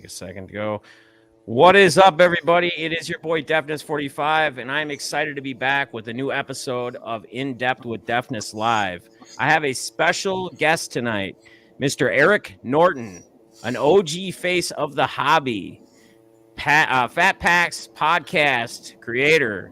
A second to go. What is up, everybody? It is your boy Defness 45, and I'm excited to be back with a new episode of In Depth with Defness Live. I have a special guest tonight, Mr. Eric Norton, an OG face of the hobby, Fat Packs podcast creator,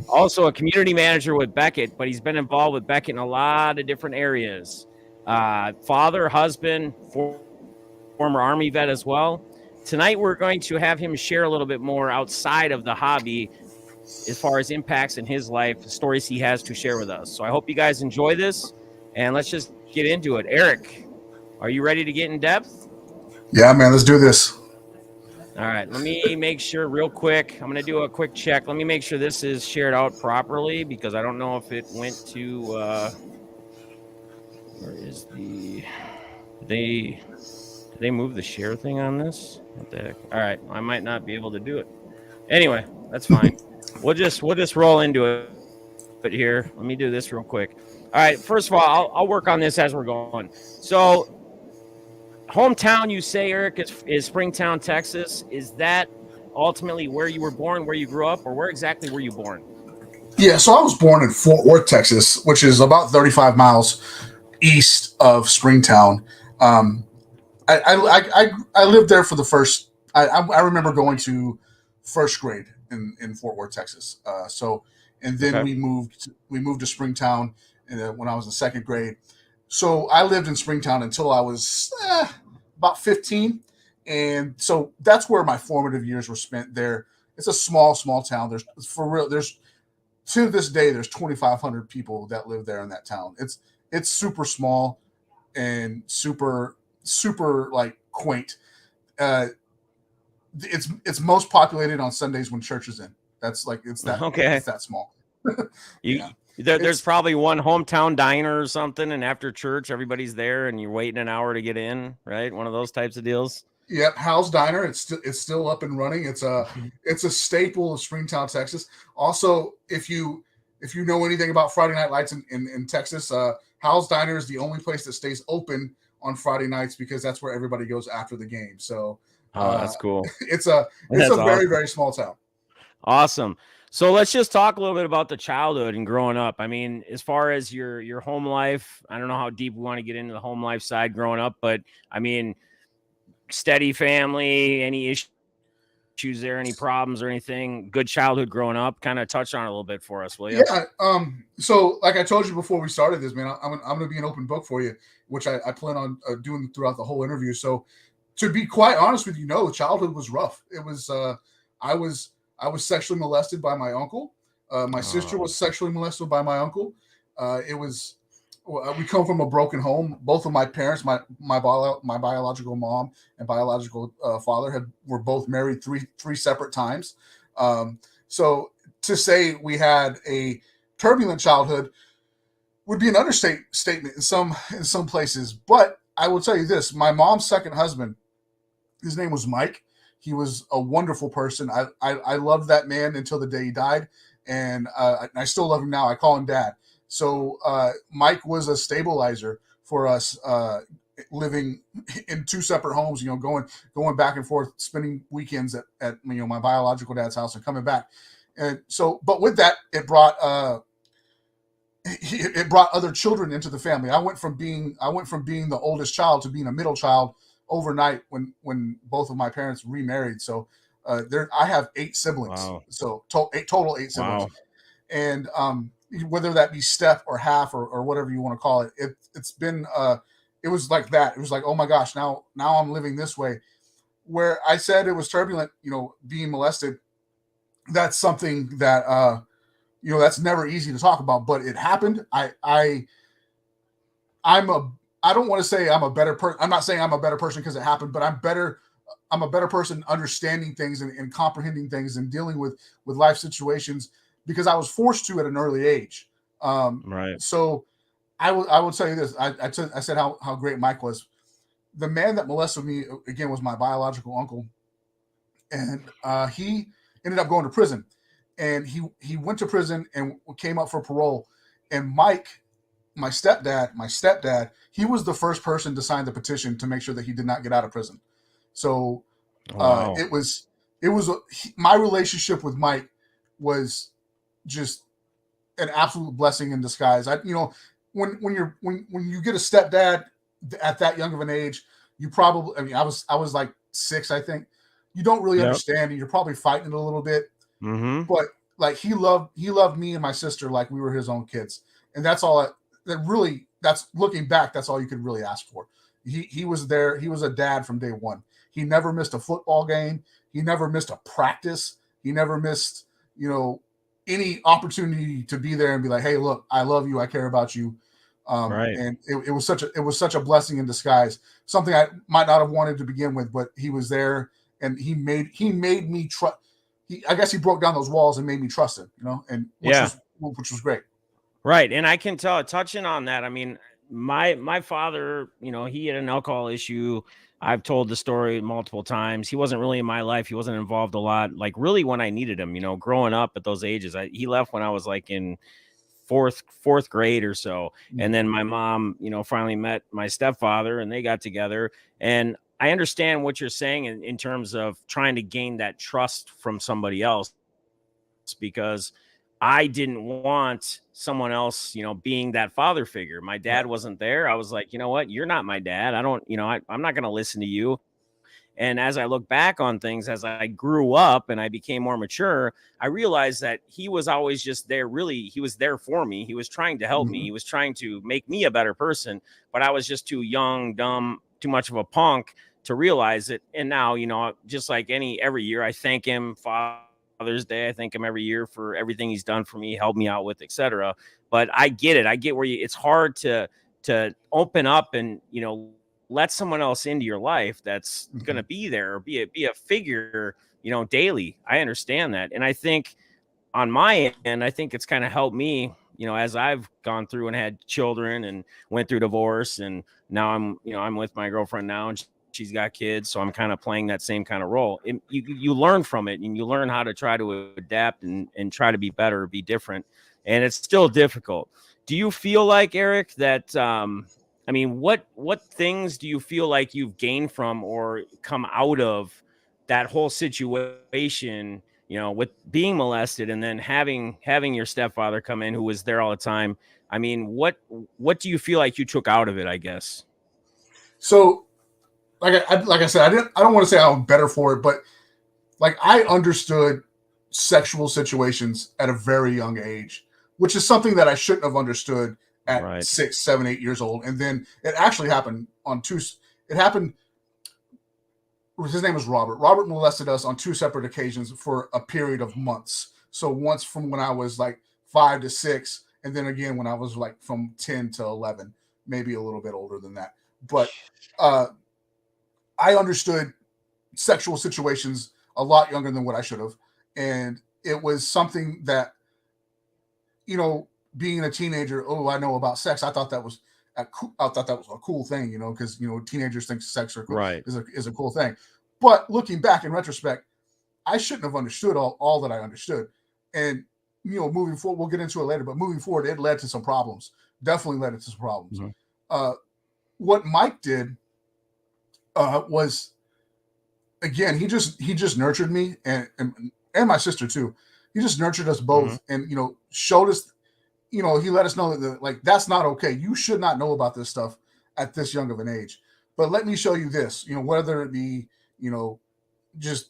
also a community manager with Beckett, but he's been involved with Beckett in a lot of different areas. Father, husband, former Army vet as well. Tonight, we're going to have him share a little bit more outside of the hobby as far as impacts in his life, stories he has to share with us. So I hope you guys enjoy this, and let's just get into it. Eric, are you ready to get in depth? Yeah, man, let's do this. All right, let me make sure real quick. I'm going to do a quick check. Let me make sure this is shared out properly because I don't know if it went to where is the they did they move the share thing on this? What the heck? All right, I might not be able to do it. Anyway, that's fine. we'll just roll into it here. Let me do this real quick. All right, first of all, I'll work on this as we're going. So, hometown, you say, Eric, is Springtown, Texas. Is that ultimately where you were born, where you grew up, or where exactly were you born? Yeah, so I was born in Fort Worth, Texas, which is about 35 miles east of Springtown. I lived there for the first. I remember going to first grade in Fort Worth, Texas. And then Okay. we moved to Springtown when I was in second grade. So I lived in Springtown until I was about 15, and so that's where my formative years were spent. There, it's a small town. There's to this day there's 2,500 people that live there in that town. It's super small and super like quaint. Uh, it's most populated on Sundays when church is in. That's like Okay. it's that small. You Yeah, there's it's probably one hometown diner or something, and after church, everybody's there, and you're waiting an hour to get in, right? One of those types of deals. Yep, Hal's Diner. It's still up and running. It's a staple of Springtown, Texas. Also, if you know anything about Friday Night Lights in Texas, Hal's Diner is the only place that stays open on Friday nights because that's where everybody goes after the game. So Oh, uh, that's cool. it's That's a very awesome. very small town. Awesome. So let's just talk a little bit about the childhood and growing up. I mean, as far as your home life, I don't know how deep we want to get into the home life side growing up, but I mean, steady family, any issues there, any problems or anything, good childhood growing up, kind of touch on it a little bit for us, will you? Yeah. So, like I told you before we started this, man, I'm going to be an open book for you, which I plan on doing throughout the whole interview. So, to be quite honest with you, no, childhood was rough. It was. I was I was sexually molested by my uncle. My sister Oh, was sexually molested by my uncle. It was. Well, we come from a broken home. Both of my parents, my biological mom and biological father, were both married three separate times. So to say we had a turbulent childhood would be an understatement in some places. But I will tell you this: my mom's second husband, his name was Mike. He was a wonderful person. I loved that man until the day he died, and I still love him now. I call him Dad. So Mike was a stabilizer for us, living in two separate homes. Going back and forth, spending weekends at my biological dad's house and coming back. And so, but with that, it brought other children into the family. I went from being the oldest child to being a middle child overnight when both of my parents remarried. So there I have eight siblings. wow. So total eight siblings, Wow. and whether that be step or half or whatever you want to call it, it's been it was like that. It was like, oh my gosh, now I'm living this way. Where I said it was turbulent, being molested. That's something that that's never easy to talk about, but it happened. I'm a I don't want to say I'm a better person. I'm not saying I'm a better person because it happened, but I'm a better person understanding things and comprehending things and dealing with life situations because I was forced to at an early age. Right. So I will tell you this. I said how great Mike was. The man that molested me again was my biological uncle, and he ended up going to prison. And he went to prison and came up for parole. And Mike, my stepdad, he was the first person to sign the petition to make sure that he did not get out of prison. So Wow. My relationship with Mike was just an absolute blessing in disguise. When you get a stepdad at that young of an age, you probably, I was like 6, I think. You don't really Yep. understand, and you're probably fighting it a little bit. Mm-hmm. But like he loved me and my sister like we were his own kids, and that's all. That's looking back. That's all you could really ask for. He was there. He was a dad from day one. He never missed a football game. He never missed a practice. He never missed any opportunity to be there and be like, hey, look, I love you. I care about you. Right. And it was such a blessing in disguise. Something I might not have wanted to begin with, but he was there and he made me trust. I guess he broke down those walls and made me trust him, and which was great. Right. And I can tell, touching on that, I mean, my father, he had an alcohol issue. I've told the story multiple times. He wasn't really in my life. He wasn't involved a lot, like really when I needed him, growing up at those ages. He left when I was like in fourth grade or so. And then my mom, finally met my stepfather and they got together. And I understand what you're saying in terms of trying to gain that trust from somebody else, because I didn't want someone else, being that father figure. My dad wasn't there. I was like, you know what? You're not my dad. I don't, I'm not going to listen to you. And as I look back on things, as I grew up and I became more mature, I realized that he was always just there. Really, he was there for me. He was trying to help me. He was trying to make me a better person, but I was just too young, dumb, too much of a punk to realize it. And now, just like every year, I thank him, Father's Day. I thank him every year for everything he's done for me, helped me out with, etc. But I get it. I get where it's hard to open up and, let someone else into your life that's going to be there or be a figure, daily. I understand that. And I think on my end, I think it's kind of helped me, as I've gone through and had children and went through divorce. And now I'm with my girlfriend now and she's got kids. So I'm kind of playing that same kind of role. You learn from it and you learn how to try to adapt and try to be better, be different. And it's still difficult. Do you feel like, Eric, that, what things do you feel like you've gained from or come out of that whole situation, with being molested and then having your stepfather come in who was there all the time? I mean, what do you feel like you took out of it, I guess? So, like I said, I don't want to say I'm better for it, but like I understood sexual situations at a very young age, which is something that I shouldn't have understood at 6, 7, 8 years old. And then it actually happened it happened. His name was Robert. Robert molested us on 2 separate occasions for a period of months. So once from when I was like 5 to 6, and then again when I was like from 10 to 11, maybe a little bit older than that. But I understood sexual situations a lot younger than what I should have. And it was something that, being a teenager, I know about sex. I thought that was a cool thing, because teenagers think sex are cool, is a cool thing. But looking back in retrospect, I shouldn't have understood all that I understood. And moving forward, we'll get into it later. But moving forward, it led to some problems. Definitely led to some problems. What Mike did was, again, he just nurtured me and my sister too. He just nurtured us both, and showed us. He let us know that that's not okay. You should not know about this stuff at this young of an age. But let me show you this. Whether it be just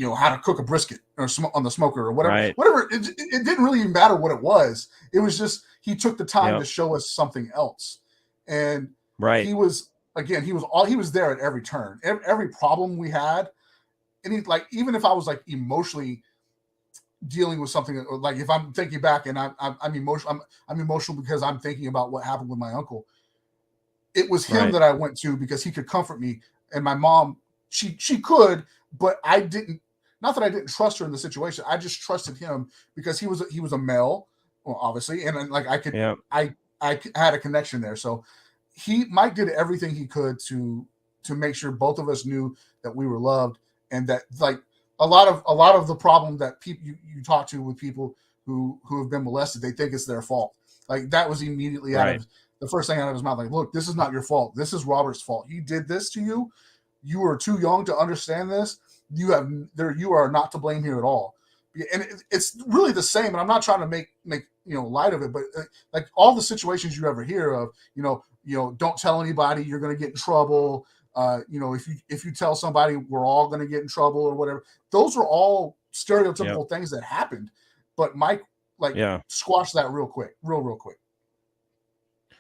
how to cook a brisket or on the smoker or whatever. Whatever. It didn't really matter what it was. It was just he took the time to show us something else, and he was there at every turn, every problem we had, and even if I was emotionally dealing with something, like if I'm thinking back and I'm emotional, I'm emotional because I'm thinking about what happened with my uncle. It was him that I went to because he could comfort me, and my mom, she could, but I didn't. Not that I didn't trust her in the situation. I just trusted him because he was a male, well, obviously, and I had a connection there. So Mike did everything he could to make sure both of us knew that we were loved, and that a lot of the problem that people you talk to with people who have been molested, they think it's their fault. That was immediately out of the first thing out of his mouth. Look, this is not your fault. This is Robert's fault. He did this to you, you are too young to understand this. You are not to blame here at all. And it's really the same. And I'm not trying to make light of it, but like all the situations you ever hear of, don't tell anybody, you're going to get in trouble. If you tell somebody, we're all going to get in trouble or whatever. Those are all stereotypical things that happened. But Mike, squash that real quick.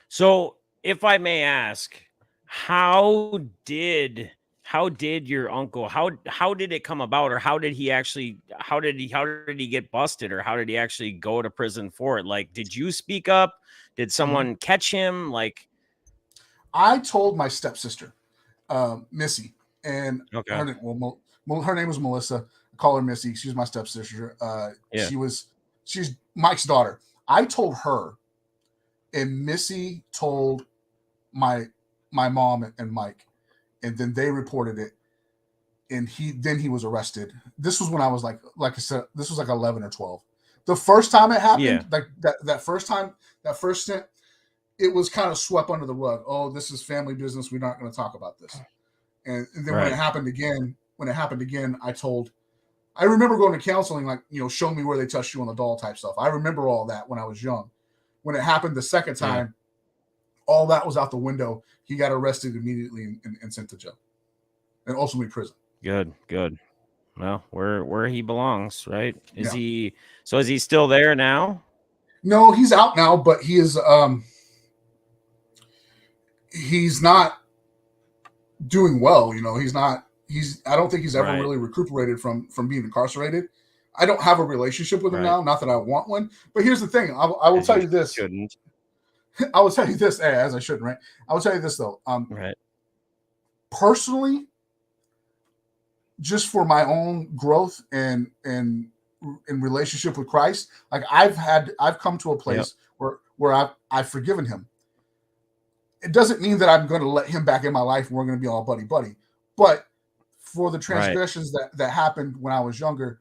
So if I may ask, how did your uncle, how did it come about, or how did he get busted, or how did he actually go to prison for it? Like, did you speak up? Did someone catch him? Like, I told my stepsister, Missy, and her name was Melissa. I call her Missy. She's my stepsister. She's Mike's daughter. I told her, and Missy told my mom and Mike, and then they reported it, and he was arrested. This was when I was like I said, this was like 11 or 12. The first time it happened, like that first stint, it was kind of swept under the rug. Oh, this is family business. We're not going to talk about this. And then when it happened again, I remember going to counseling, like, show me where they touched you on the doll type stuff. I remember all that when I was young. When it happened the second time, all that was out the window. He got arrested immediately and sent to jail, and ultimately prison. Good. Well, where he belongs, right? Is he still there now? No, he's out now, but he is he's not doing well. I don't think he's ever really recuperated from being incarcerated. I don't have a relationship with him now, not that I want one. But here's the thing. I will tell you this. Shouldn't. I will tell you this, as I shouldn't, right? I will tell you this though. Personally, just for my own growth and in relationship with Christ, like I've come to a place where I've forgiven him. It doesn't mean that I'm going to let him back in my life and we're going to be all buddy. But for the transgressions that happened when I was younger,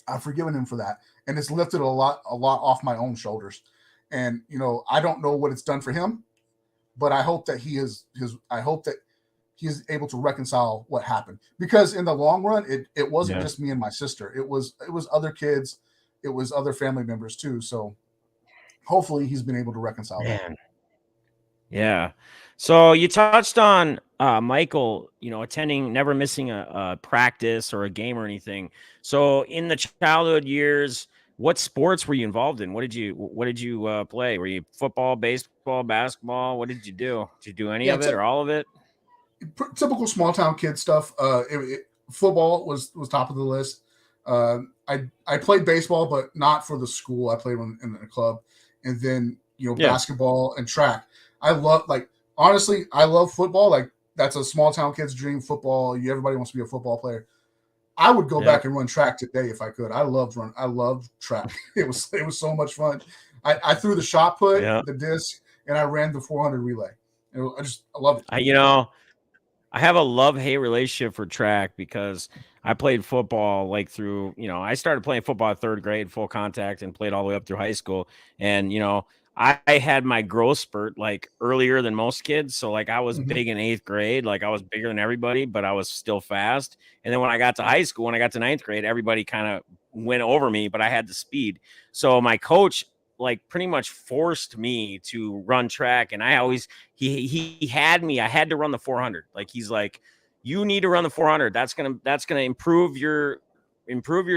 I've forgiven him for that. And it's lifted a lot off my own shoulders. And, I don't know what it's done for him, but I hope that he is able to reconcile what happened, because in the long run, it wasn't just me and my sister. It was other kids. It was other family members too. So hopefully he's been able to reconcile that. Yeah. So you touched on Michael, never missing a practice or a game or anything. So in the childhood years, what sports were you involved in? What did you play? Were you football, baseball, basketball? What did you do? Did you do any of it or all of it? Typical small town kid stuff. Football was top of the list. I played baseball, but not for the school. I played in a club, and then basketball and track. I love football. Like, that's a small town kid's dream. Football. Everybody wants to be a football player. I would go back and run track today if I could. I loved track. It was so much fun. I threw the shot put, the disc, and I ran the 400 relay. I love it. I have a love-hate relationship for track, because I played football I started playing football at third grade, full contact, and played all the way up through high school. And, I had my growth spurt earlier than most kids. So I was big in eighth grade, I was bigger than everybody, but I was still fast. And then when I got to high school, when I got to ninth grade, everybody kind of went over me, but I had the speed. So my coach pretty much forced me to run track. And he had me, I had to run the 400. He's like, you need to run the 400. That's going to improve your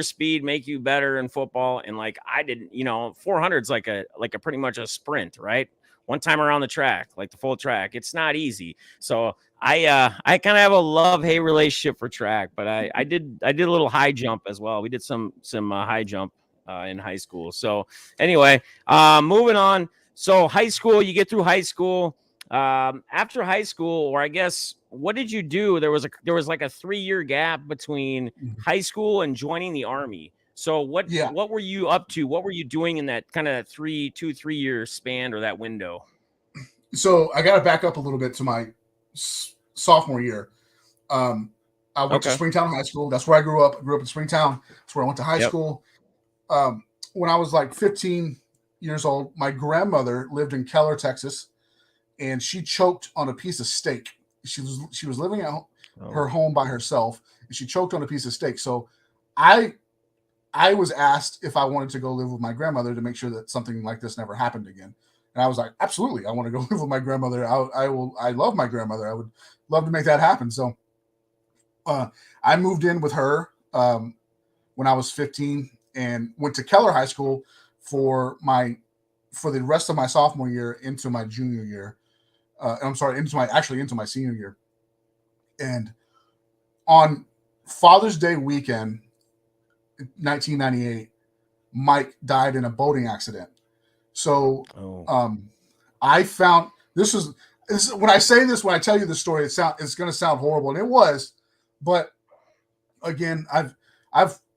speed, make you better in football. And I didn't, 400's like a pretty much a sprint, right? One time around the track, the full track. It's not easy. So I kind of have a love-hate relationship for track, but I did a little high jump as well. We did some high jump in high school. So anyway, moving on. So high school, you get through high school. After high school, or I guess, what did you do? There was a 3-year gap between high school and joining the Army. So what were you up to? What were you doing in that kind of 3-year span, or that window? So I got to back up a little bit to my sophomore year. I went to Springtown High School. That's where I grew up. I grew up in Springtown. That's where I went to high school. When I was 15 years old, my grandmother lived in Keller, Texas, and she choked on a piece of steak. She was living at home. her home by herself, and she choked on a piece of steak. So I was asked if I wanted to go live with my grandmother to make sure that something like this never happened again. And I was like, absolutely, I want to go live with my grandmother. I love my grandmother. I would love to make that happen. So I moved in with her when I was 15 and went to Keller High School for the rest of my sophomore year into my junior year. Into my senior year. And on Father's Day weekend, 1998, Mike died in a boating accident. So I found this is when I say this, when I tell you the story, it's going to sound horrible, and it was, but again, I've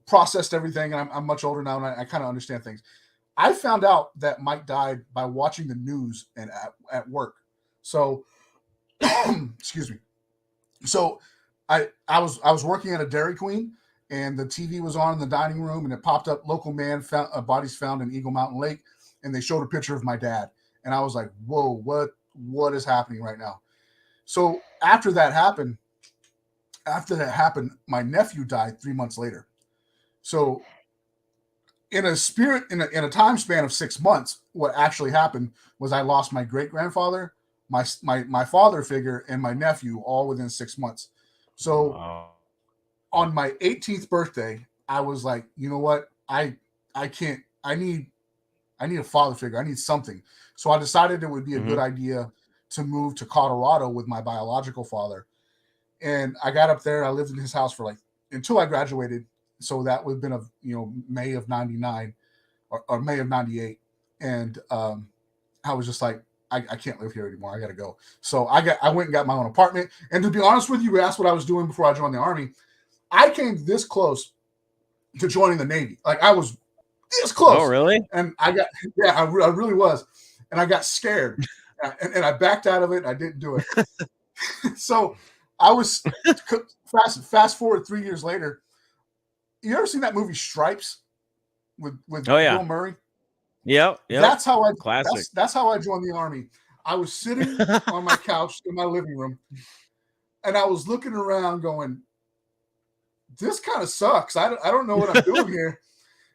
processed everything, and I'm much older now, and I kind of understand things. I found out that Mike died by watching the news and at work. So, excuse me. So I was working at a Dairy Queen, and the TV was on in the dining room, and it popped up, local man found bodies found in Eagle Mountain Lake, and they showed a picture of my dad. And I was like, whoa, what is happening right now? So after that happened, my nephew died 3 months later. So in a time span of 6 months, what actually happened was I lost my great-grandfather, my father figure, and my nephew all within 6 months. So on my 18th birthday, I was like, you know what? I need a father figure. I need something. So I decided it would be a good idea to move to Colorado with my biological father. And I got up there. I lived in his house for until I graduated. So that would have been May of 99 or May of 98. And I was just like, I can't live here anymore. I got to go. So I went and got my own apartment. And to be honest with you asked what I was doing before I joined the Army. I came this close to joining the Navy. Like, I was this close. Oh, really? And I really was. And I got scared. and I backed out of it. And I didn't do it. So I was fast forward 3 years later. You ever seen that movie Stripes with Bill Murray? Yep. That's how I classic. That's how I joined the Army. I was sitting on my couch in my living room, and I was looking around, going, "This kind of sucks. I don't know what I'm doing here."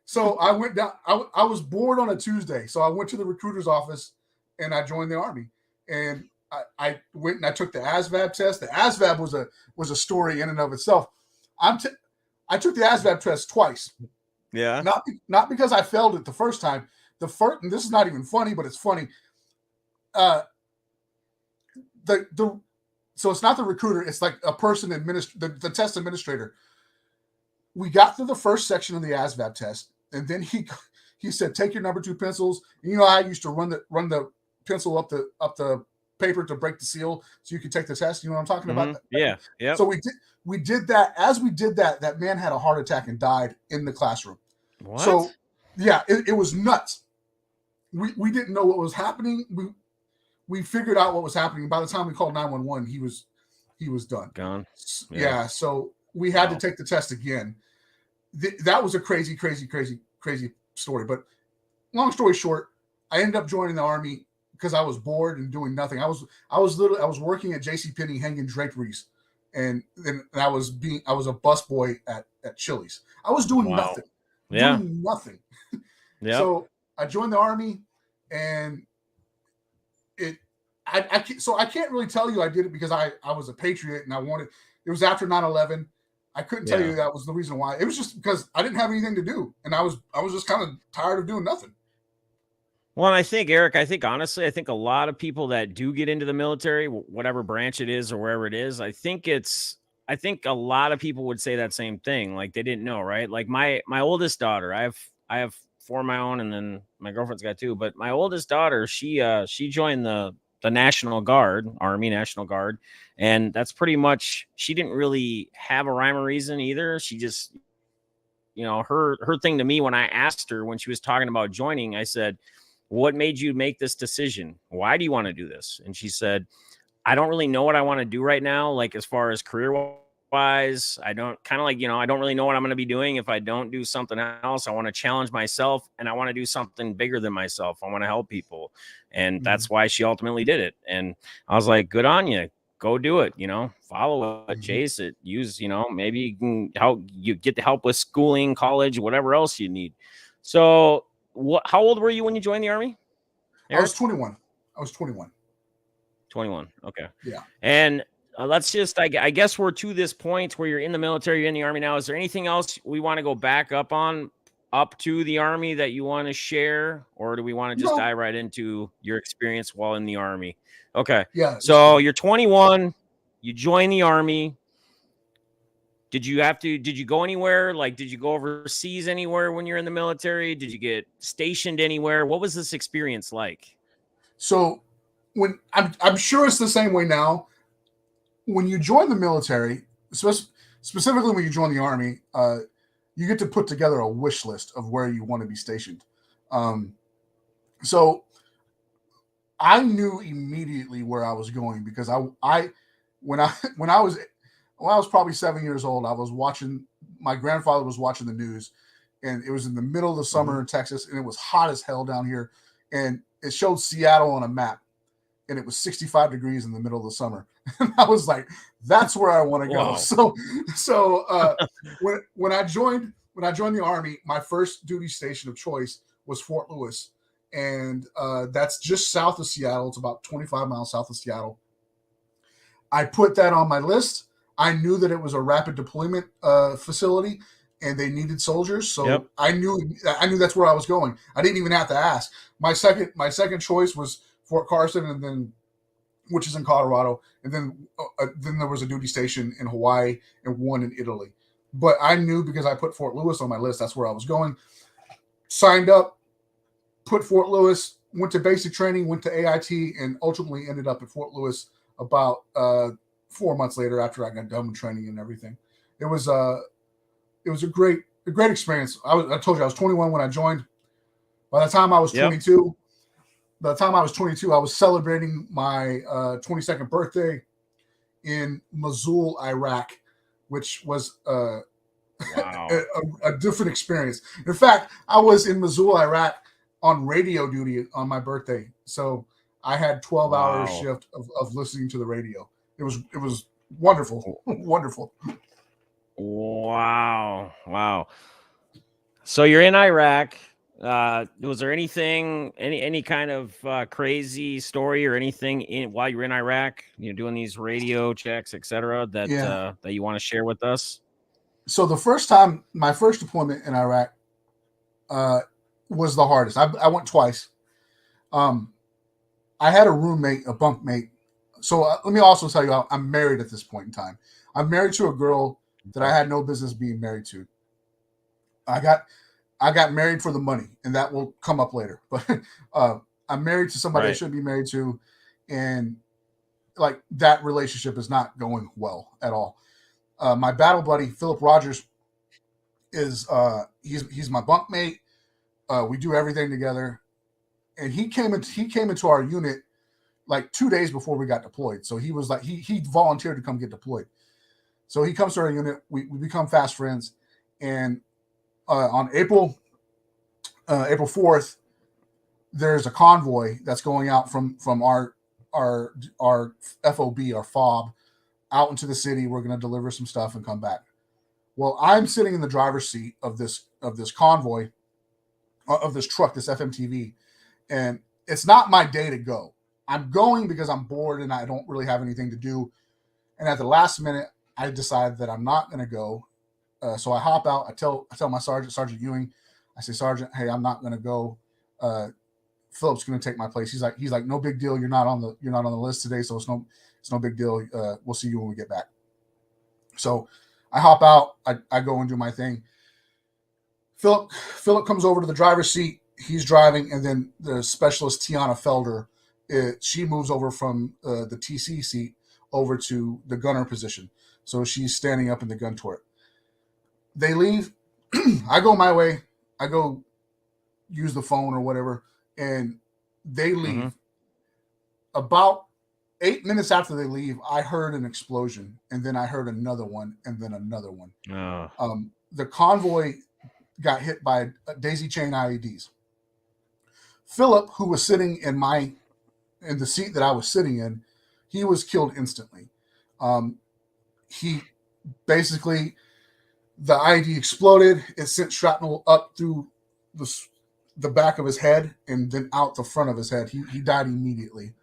So I went down. I was bored on a Tuesday, so I went to the recruiter's office and I joined the Army. And I went and I took the ASVAB test. The ASVAB was a story in and of itself. I took the ASVAB test twice. Yeah. Not because I failed it the first time. And this is not even funny, but it's funny. So it's not the recruiter. It's like a person the test administrator. We got through the first section of the ASVAB test, and then he said, "Take your number 2 pencils." And I used to run the pencil up the paper to break the seal so you could take the test. You know what I'm talking about? Yeah. Yeah. So we did that. As we did that, that man had a heart attack and died in the classroom. What? So yeah, it was nuts. We didn't know what was happening. We figured out what was happening. By the time we called 911, he was done. Gone. Yeah. So we had to take the test again. That was a crazy story. But long story short, I ended up joining the Army because I was bored and doing nothing. I was working at JCPenney hanging draperies, and then I was a busboy at Chili's. I was doing nothing. Yeah. Doing nothing. Yeah. So I joined the Army, and I can't really tell you I did it because I was a patriot and I wanted. It was after 9/11. I couldn't tell you that was the reason why. It was just because I didn't have anything to do, and I was just kind of tired of doing nothing. Well, and I think, Eric, honestly, a lot of people that do get into the military, whatever branch it is or wherever it is, I think a lot of people would say that same thing. Like, they didn't know, right? Like my oldest daughter, I have 4 of my own, and then my girlfriend's got 2. But my oldest daughter, she joined the National Guard, Army National Guard, and that's pretty much. She didn't really have a rhyme or reason either. She just, her thing to me when I asked her when she was talking about joining, I said, "What made you make this decision? Why do you want to do this?" And she said, "I don't really know what I want to do right now. Like, as far as career wise, I don't I don't really know what I'm going to be doing if I don't do something else. I want to challenge myself, and I want to do something bigger than myself. I want to help people." And that's why she ultimately did it. And I was like, good on you. go do it, follow it, chase it, use, maybe you can get the help with schooling, college, whatever else you need. So how old were you when you joined the Army, Eric? I was 21. 21. Okay. Yeah. And let's just, I guess we're to this point where you're in the military, you're in the Army now. Is there anything else we want to go back up to the Army that you want to share, or do we want to just dive right into your experience while in the Army? Okay. Yeah. So you're 21, you join the Army. Did you go anywhere? Like, did you go overseas anywhere when you're in the military? Did you get stationed anywhere? What was this experience like? So when I'm sure it's the same way now. When you join the military, specifically when you join the Army, you get to put together a wish list of where you want to be stationed. So I knew immediately where I was going because when I was probably 7 years old, my grandfather was watching the news, and it was in the middle of the summer in Texas, and it was hot as hell down here, and it showed Seattle on a map, and it was 65 degrees in the middle of the summer. And I was like, that's where I want to go. So when I joined the Army, my first duty station of choice was Fort Lewis. And that's just south of Seattle. It's about 25 miles south of Seattle. I put that on my list. I knew that it was a rapid deployment facility, and they needed soldiers. So I knew that's where I was going. I didn't even have to ask. My second choice was Fort Carson, and then, which is in Colorado, and then there was a duty station in Hawaii and one in Italy. But I knew because I put Fort Lewis on my list, that's where I was going. Signed up, put Fort Lewis, went to basic training, went to AIT, and ultimately ended up at Fort Lewis about 4 months later after I got done with training and everything. It was a great experience. I told you I was 21 when I joined. By the time I was 22, I was celebrating my 22nd birthday in Mosul, Iraq, which was a different experience. In fact, I was in Mosul, Iraq on radio duty on my birthday. So I had 12-hour shift of listening to the radio. It was wonderful. Wonderful. Wow. So you're in Iraq. Was there anything, any kind of crazy story or anything while you were in Iraq, doing these radio checks, etc., that you want to share with us? So my first deployment in Iraq was the hardest. I went twice. I had a roommate, a bunkmate. So let me also tell you, I'm married at this point in time. I'm married to a girl that I had no business being married to. I got married for the money, and that will come up later. But I'm married to somebody I shouldn't be married to, and like that relationship is not going well at all. My battle buddy Philip Rogers is he's my bunkmate. We do everything together, and he came into our unit like 2 days before we got deployed. So he was like he volunteered to come get deployed. So he comes to our unit. We become fast friends, and on April 4th, there's a convoy that's going out from our FOB, our FOB, out into the city. We're going to deliver some stuff and come back. Well, I'm sitting in the driver's seat of this convoy, of this truck, this FMTV, and it's not my day to go. I'm going because I'm bored and I don't really have anything to do. And at the last minute, I decide that I'm not going to go. So I hop out. I tell my Sergeant Ewing, I say, Sergeant, hey, I'm not going to go. Philip's going to take my place. He's like, no big deal. You're not on the list today, so it's no big deal. We'll see you when we get back. So I hop out. I go and do my thing. Philip comes over to the driver's seat. He's driving, and then the specialist Tiana Felder, she moves over from the TC seat over to the gunner position. So she's standing up in the gun turret. They leave. I go my way. I go use the phone or whatever, and they leave. Mm-hmm. About 8 minutes after they leave, I heard an explosion, and then I heard another one, and then another one. The convoy got hit by daisy chain IEDs. Philip, who was sitting in the seat that I was sitting in, he was killed instantly. He basically, the IED exploded. It sent shrapnel up through the back of his head and then out the front of his head. He died immediately.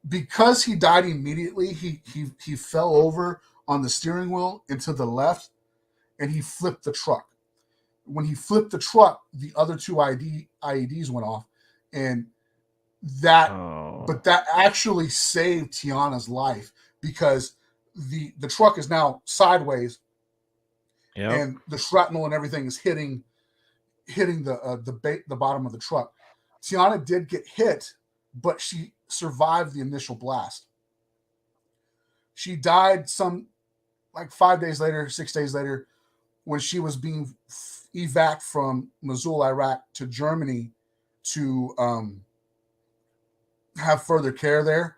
Because he died immediately, he fell over on the steering wheel and to the left, and he flipped the truck. When he flipped the truck, the other two IEDs went off, and but that actually saved Tiana's life because the truck is now sideways, and the shrapnel and everything is hitting the bottom of the truck. Tiana did get hit, but she survived the initial blast. She died like 5 days later, 6 days later, when she was being evac from Mosul, Iraq to Germany to have further care there.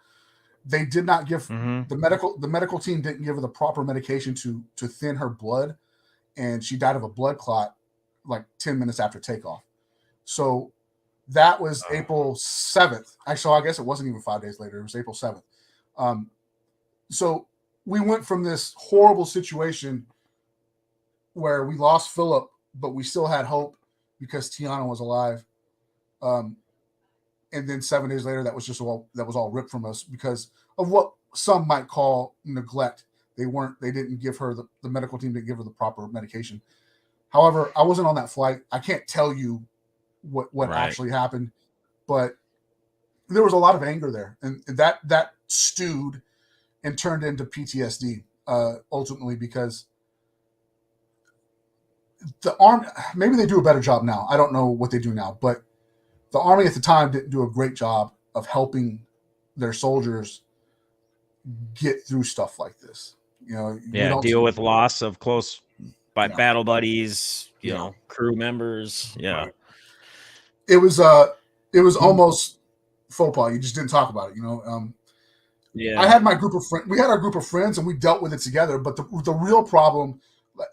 They did not give the medical team didn't give her the proper medication to thin her blood, and she died of a blood clot like 10 minutes after takeoff. So that was April 7th. Actually, I guess it wasn't even 5 days later. It was April 7th. So we went from this horrible situation where we lost Philip, but we still had hope because Tiana was alive. And then 7 days later, that was all ripped from us because of what some might call neglect. They didn't give her the medical team didn't give her the proper medication. However, I wasn't on that flight. I can't tell you what actually happened, but there was a lot of anger there, and that stewed and turned into PTSD ultimately because the Army, maybe they do a better job now. I don't know what they do now, but the Army at the time didn't do a great job of helping their soldiers get through stuff like this. Deal with loss of close battle buddies, you know, crew members. Yeah. Right. It was almost faux pas. You just didn't talk about it, I had my group of friends. We had our group of friends, and we dealt with it together. But the real problem,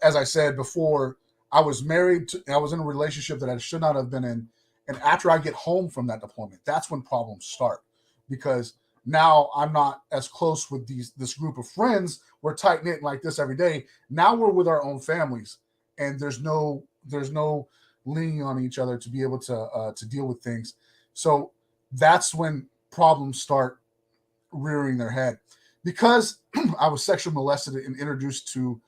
as I said before, I was married. I was in a relationship that I should not have been in. And after I get home from that deployment, that's when problems start, because now I'm not as close with this group of friends. We're tight knit like this every day. Now we're with our own families, and there's no leaning on each other to be able to deal with things. So that's when problems start rearing their head. Because I was sexually molested and introduced to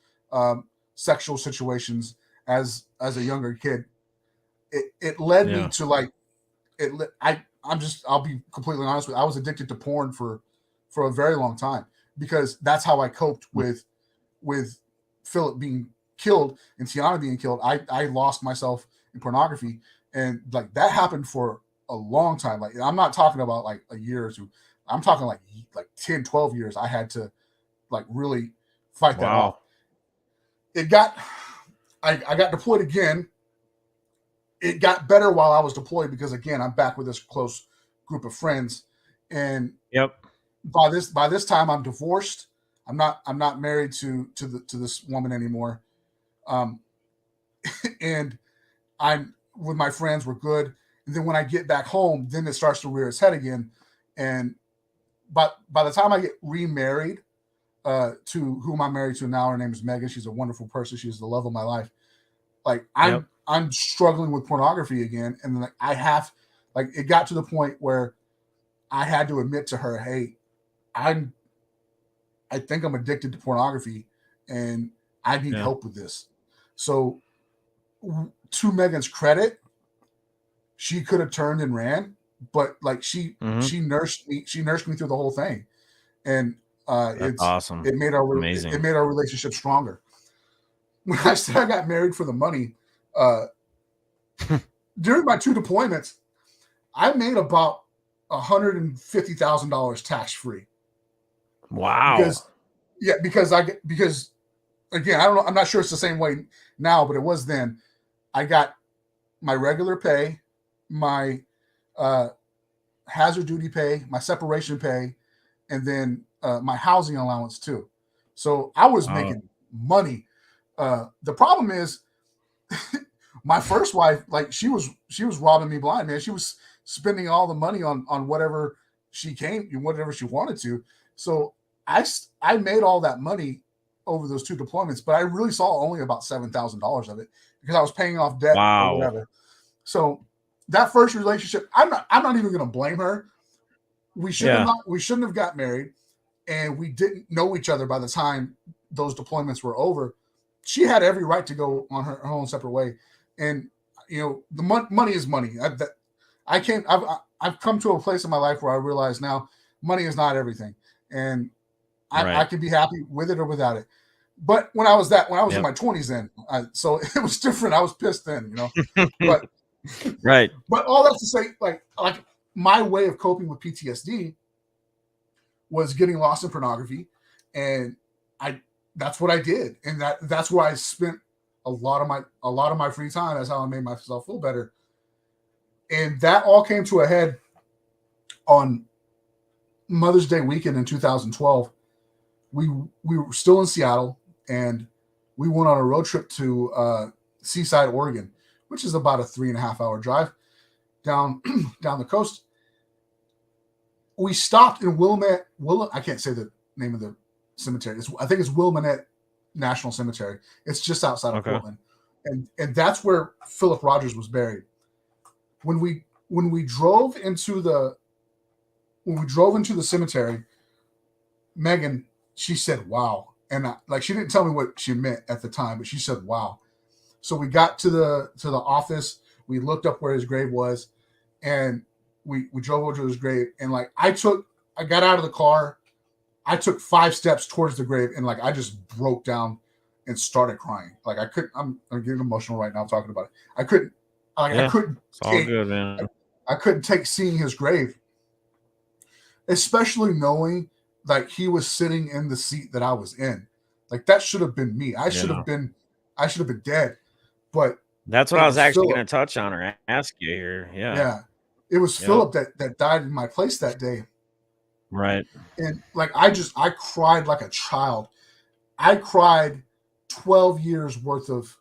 sexual situations as a younger kid, it led me to I'll be completely honest with you, I was addicted to porn for a very long time, because that's how I coped with Philip being killed and Tiana being killed. I lost myself in pornography, and like that happened for a long time. Like, I'm not talking about like a year or two. I'm talking like 10, 12 years. I had to like really fight that off. I got deployed again. It got better while I was deployed because, again, I'm back with this close group of friends, and by this time I'm divorced. I'm not married to this woman anymore, and I'm with my friends. We're good. And then when I get back home, then it starts to rear its head again. And by the time I get remarried to whom I'm married to now, her name is Megan. She's a wonderful person. She's the love of my life. Like I'm struggling with pornography again, and like it got to the point where I had to admit to her, hey, I think I'm addicted to pornography, and I need help with this. So, to Megan's credit, she could have turned and ran, but like she nursed me through the whole thing, and it's awesome. It made our relationship stronger. When I said I got married for the money, during my 2 deployments, I made about $150,000 tax free. Wow. Because again, I don't know. I'm not sure it's the same way now, but it was then. I got my regular pay, my hazard duty pay, my separation pay, and then my housing allowance too. So I was making money. The problem is, my first wife, like she was robbing me blind, man. She was spending all the money on whatever she came, whatever she wanted to. So I made all that money over those 2 deployments, but I really saw only about $7,000 of it because I was paying off debt or whatever. So that first relationship, I'm not even going to blame her. We shouldn't have got married, and we didn't know each other by the time those deployments were over. She had every right to go on her own separate way, and the money is money. I've come to a place in my life where I realize now money is not everything, and I can be happy with it or without it. But when I was in my 20s then, so it was different. I was pissed then, but right. But all that to say, like my way of coping with PTSD was getting lost in pornography, and that's what I did, and that's where I spent a lot of my free time. That's how I made myself feel better, and that all came to a head on Mother's Day weekend in 2012. We were still in Seattle, and we went on a road trip to Seaside, Oregon, which is about a 3.5 hour drive down the coast. We stopped in Willamette. I can't say the name of the cemetery. I think it's Willamette National Cemetery. It's just outside of Portland, and that's where Philip Rogers was buried. When we drove into the cemetery, Megan, she said, "Wow," and she didn't tell me what she meant at the time, but she said, "Wow." So we got to the office. We looked up where his grave was, and we drove over to his grave. And I got out of the car. I took 5 steps towards the grave, and I just broke down and started crying. I couldn't. I'm getting emotional right now talking about it. I couldn't. I couldn't. It's all good, man. I couldn't take seeing his grave, especially knowing he was sitting in the seat that I was in. That should have been me. I should have been dead. But that's what I was actually going to touch on or ask you here. Yeah. It was Philip that died in my place that day. Right. And I cried like a child. I cried 12 years worth of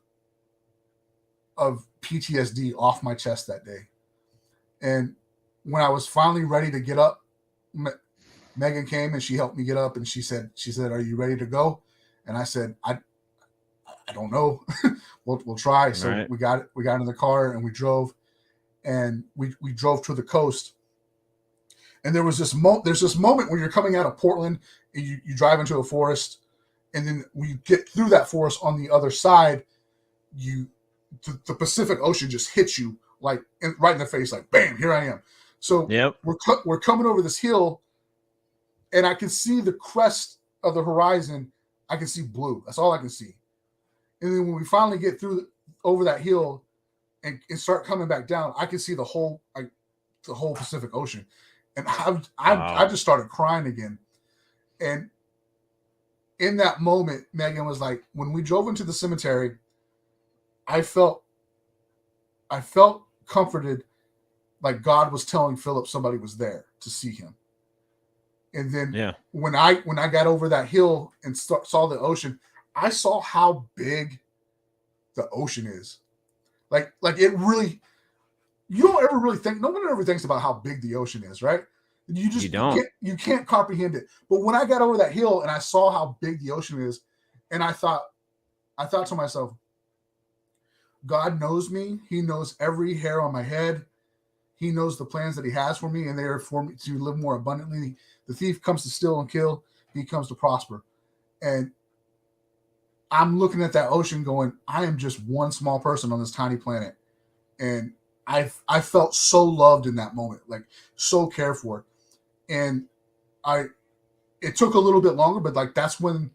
PTSD off my chest that day. And when I was finally ready to get up, Megan came and she helped me get up, and she said, "Are you ready to go?" And I said, I don't know. we'll try. So we got in the car and we drove, and we drove to the coast. And there's this moment where you're coming out of Portland and you drive into a forest, and then we get through that forest on the other side. The Pacific Ocean just hits you right in the face, bam, here I am. So we're coming over this hill, and I can see the crest of the horizon. I can see blue. That's all I can see. And then when we finally get over that hill and start coming back down, I can see the whole Pacific Ocean. And I just started crying again. And in that moment, Megan was like, when we drove into the cemetery, I felt comforted, like God was telling Philip somebody was there to see him. And then when I got over that hill and saw the ocean, I saw how big the ocean is. Like it really, you don't ever really think, no one ever thinks about how big the ocean is, right? You don't. You can't comprehend it. But when I got over that hill and I saw how big the ocean is, and I thought to myself, God knows me. He knows every hair on my head. He knows the plans that he has for me, and they are for me to live more abundantly. The thief comes to steal and kill. He comes to prosper. And I'm looking at that ocean going, I am just one small person on this tiny planet. And I felt so loved in that moment, so cared for. And it took a little bit longer, but that's when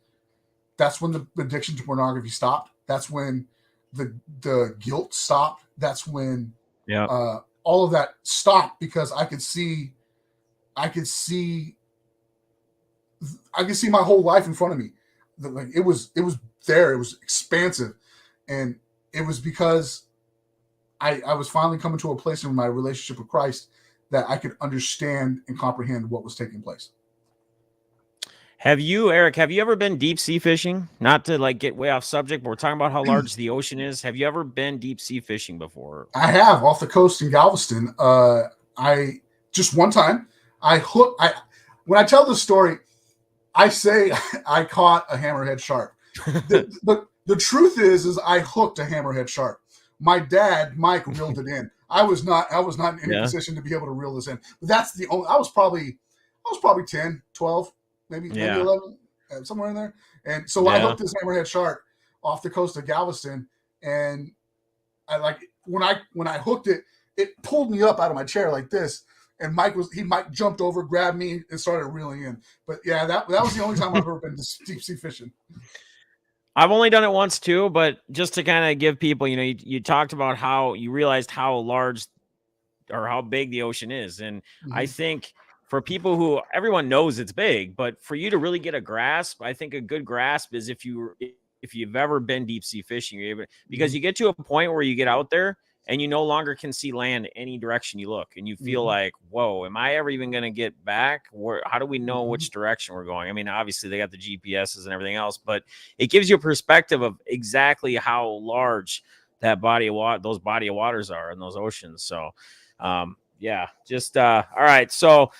the addiction to pornography stopped. That's when the guilt stopped. That's when all of that stopped, because I could see my whole life in front of me. It was there. It was expansive, and it was because I was finally coming to a place in my relationship with Christ that I could understand and comprehend what was taking place. Eric, have you ever been deep sea fishing? Not to get way off subject, but we're talking about how large the ocean is. Have you ever been deep sea fishing before? I have, off the coast in Galveston. I just one time. When I tell the story, I say I caught a hammerhead shark. The truth is I hooked a hammerhead shark. My dad, Mike, reeled it in. I was not in any position to be able to reel this in. But that's the only. I was probably 10, 12, maybe 11, somewhere in there. And so I hooked this hammerhead shark off the coast of Galveston, and when I hooked it, it pulled me up out of my chair like this. And Mike jumped over, grabbed me, and started reeling in. But yeah, that was the only time I've ever been deep sea fishing. I've only done it once too, but just to kind of give people, you talked about how you realized how large or how big the ocean is. And I think for people who everyone knows it's big, but for you to really get a grasp, I think a good grasp is if you've ever been deep sea fishing, because you get to a point where you get out there and you no longer can see land any direction you look, and you feel like, whoa, am I ever even going to get back? How do we know which direction we're going? I mean, obviously they got the GPSs and everything else, but it gives you a perspective of exactly how large that body of water, those body of waters are in those oceans. So, all right. So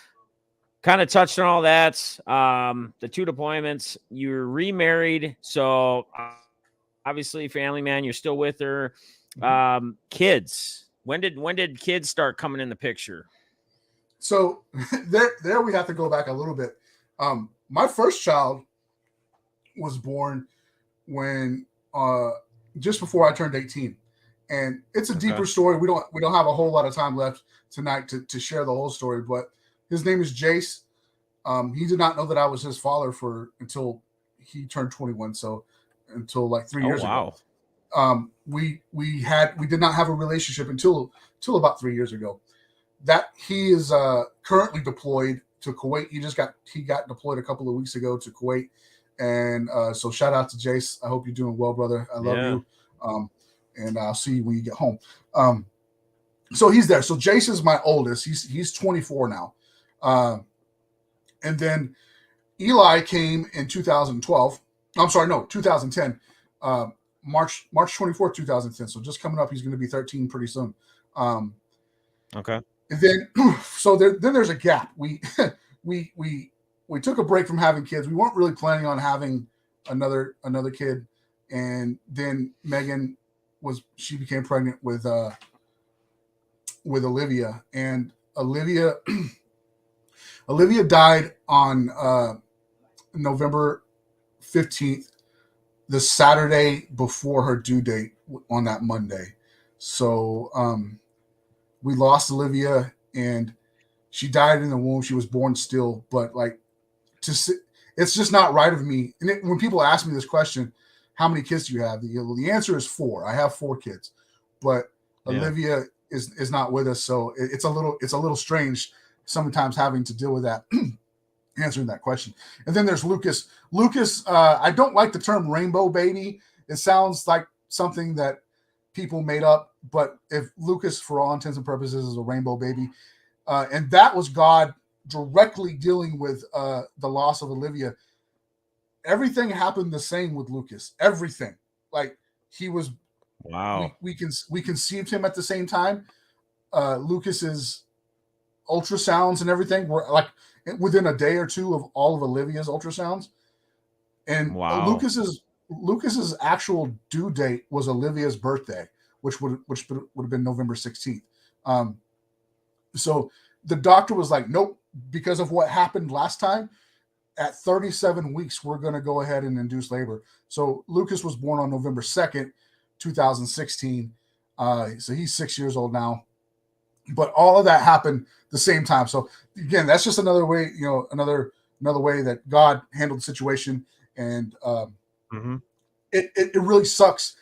kind of touched on all that. The 2 deployments, you're remarried. So obviously family man, you're still with her. Kids, when did kids start coming in the picture? So there we have to go back a little bit. My first child was born when just before I turned 18, and it's a deeper story. We don't have a whole lot of time left tonight to share the whole story, but his name is Jace. He did not know that I was his father until he turned 21, so until like 3 years ago. We did not have a relationship until about 3 years ago. That he is currently deployed to Kuwait. He got deployed a couple of weeks ago to Kuwait, and so shout out to Jace. I hope you're doing well, brother. I love you, and I'll see you when you get home. So he's there. So Jace is my oldest. He's 24 now, and then Eli came in 2012. I'm sorry, no, 2010. March 24th, 2010. So just coming up, he's going to be 13 pretty soon. Okay. And then, so then there's a gap. We took a break from having kids. We weren't really planning on having another kid. And then Megan became pregnant with Olivia, and Olivia died on November 15th. The Saturday before her due date on that Monday. So we lost Olivia, and she died in the womb. She was born still, but it's just not right of me. And when people ask me this question, how many kids do you have? The answer is 4. I have 4 kids, but Olivia is not with us. So it's a little strange sometimes having to deal with that. Answering that question. And then there's Lucas. I don't like the term rainbow baby. It sounds like something that people made up, but if Lucas, for all intents and purposes, is a rainbow baby, and that was God directly dealing with the loss of Olivia. Everything happened the same with Lucas. Everything, like he was. Wow. We conceived him at the same time. Lucas's ultrasounds and everything were like within a day or two of all of Olivia's ultrasounds, and Lucas's actual due date was Olivia's birthday, which would have been November 16th. So the doctor was like, nope, because of what happened last time, at 37 weeks, we're going to go ahead and induce labor. So Lucas was born on November 2nd, 2016. So he's 6 years old now. But all of that happened the same time. So again, that's just another way, another way that God handled the situation. And it really sucks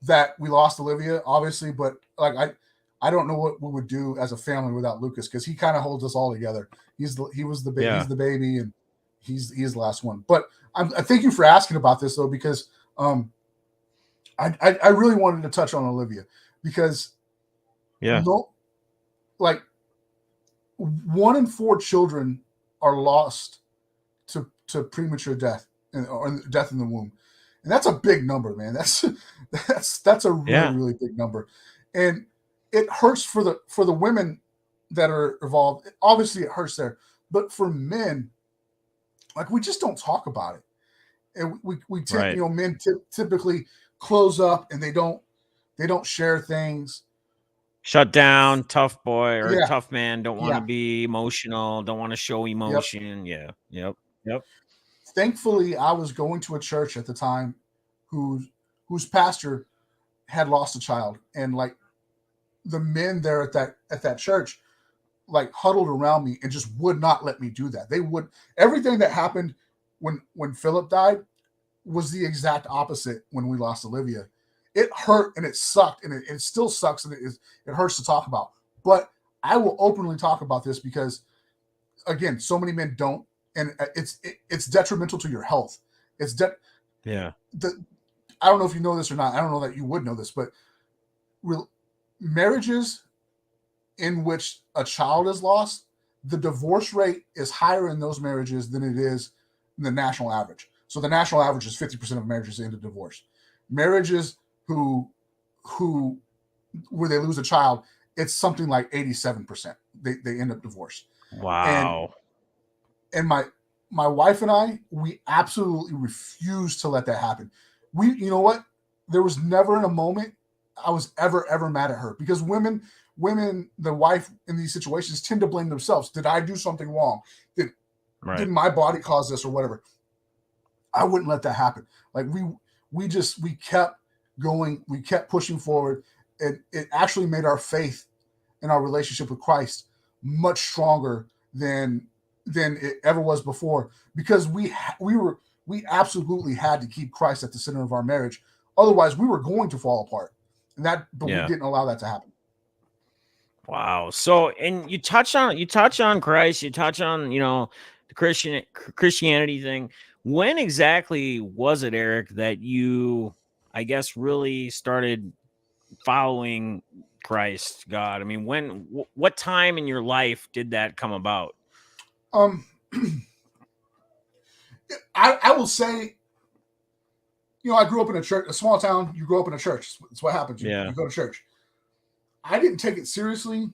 that we lost Olivia, obviously. But like I don't know what we would do as a family without Lucas, because he kind of holds us all together. He's the baby, and he's the last one. But I thank you for asking about this though, because I really wanted to touch on Olivia, because like 1 in 4 children are lost to premature death or death in the womb, and that's a big number, man. That's a really big number, and it hurts for the women that are involved. Obviously, it hurts there, But for men, like, we just don't talk about it. And Right. men typically close up and they don't share things. Shut down, tough boy or Yeah. tough man, don't want to Yeah. be emotional, don't want to show Yep. emotion. Yeah. Yep. Yep. Thankfully, I was going to a church at the time whose pastor had lost a child, and like the men there at that church like huddled around me and just would not let me do that. They would everything that happened when Philip died was the exact opposite when we lost Olivia. It hurt and it sucked and it still sucks and it hurts to talk about. But I will openly talk about this because again, so many men don't, and it's detrimental to your health. It's Yeah. I don't know if you know this or not. I don't know that you would know this, but marriages in which a child is lost, the divorce rate is higher in those marriages than it is in the national average. So the national average is 50% of marriages end in divorce. Marriages where they lose a child, it's something like 87%. They end up divorced. Wow. And my wife and I, we absolutely refuse to let that happen. You know what? There was never in a moment I was ever mad at her, because women, the wife in these situations tend to blame themselves. Did I do something wrong? Did my body cause this or whatever? I wouldn't let that happen. Like we kept going, we kept pushing forward. It actually made our faith in our relationship with Christ much stronger than it ever was before, because we absolutely had to keep Christ at the center of our marriage. Otherwise, we were going to fall apart. But we didn't allow that to happen. Wow. So, and you touch on Christ, you touch on, the Christianity thing. When exactly was it, Eric, that you, I guess, really started following Christ, God? I mean, what time in your life did that come about? I will say, I grew up in a church, a small town. You grow up in a church. It's what happens. You go to church. I didn't take it seriously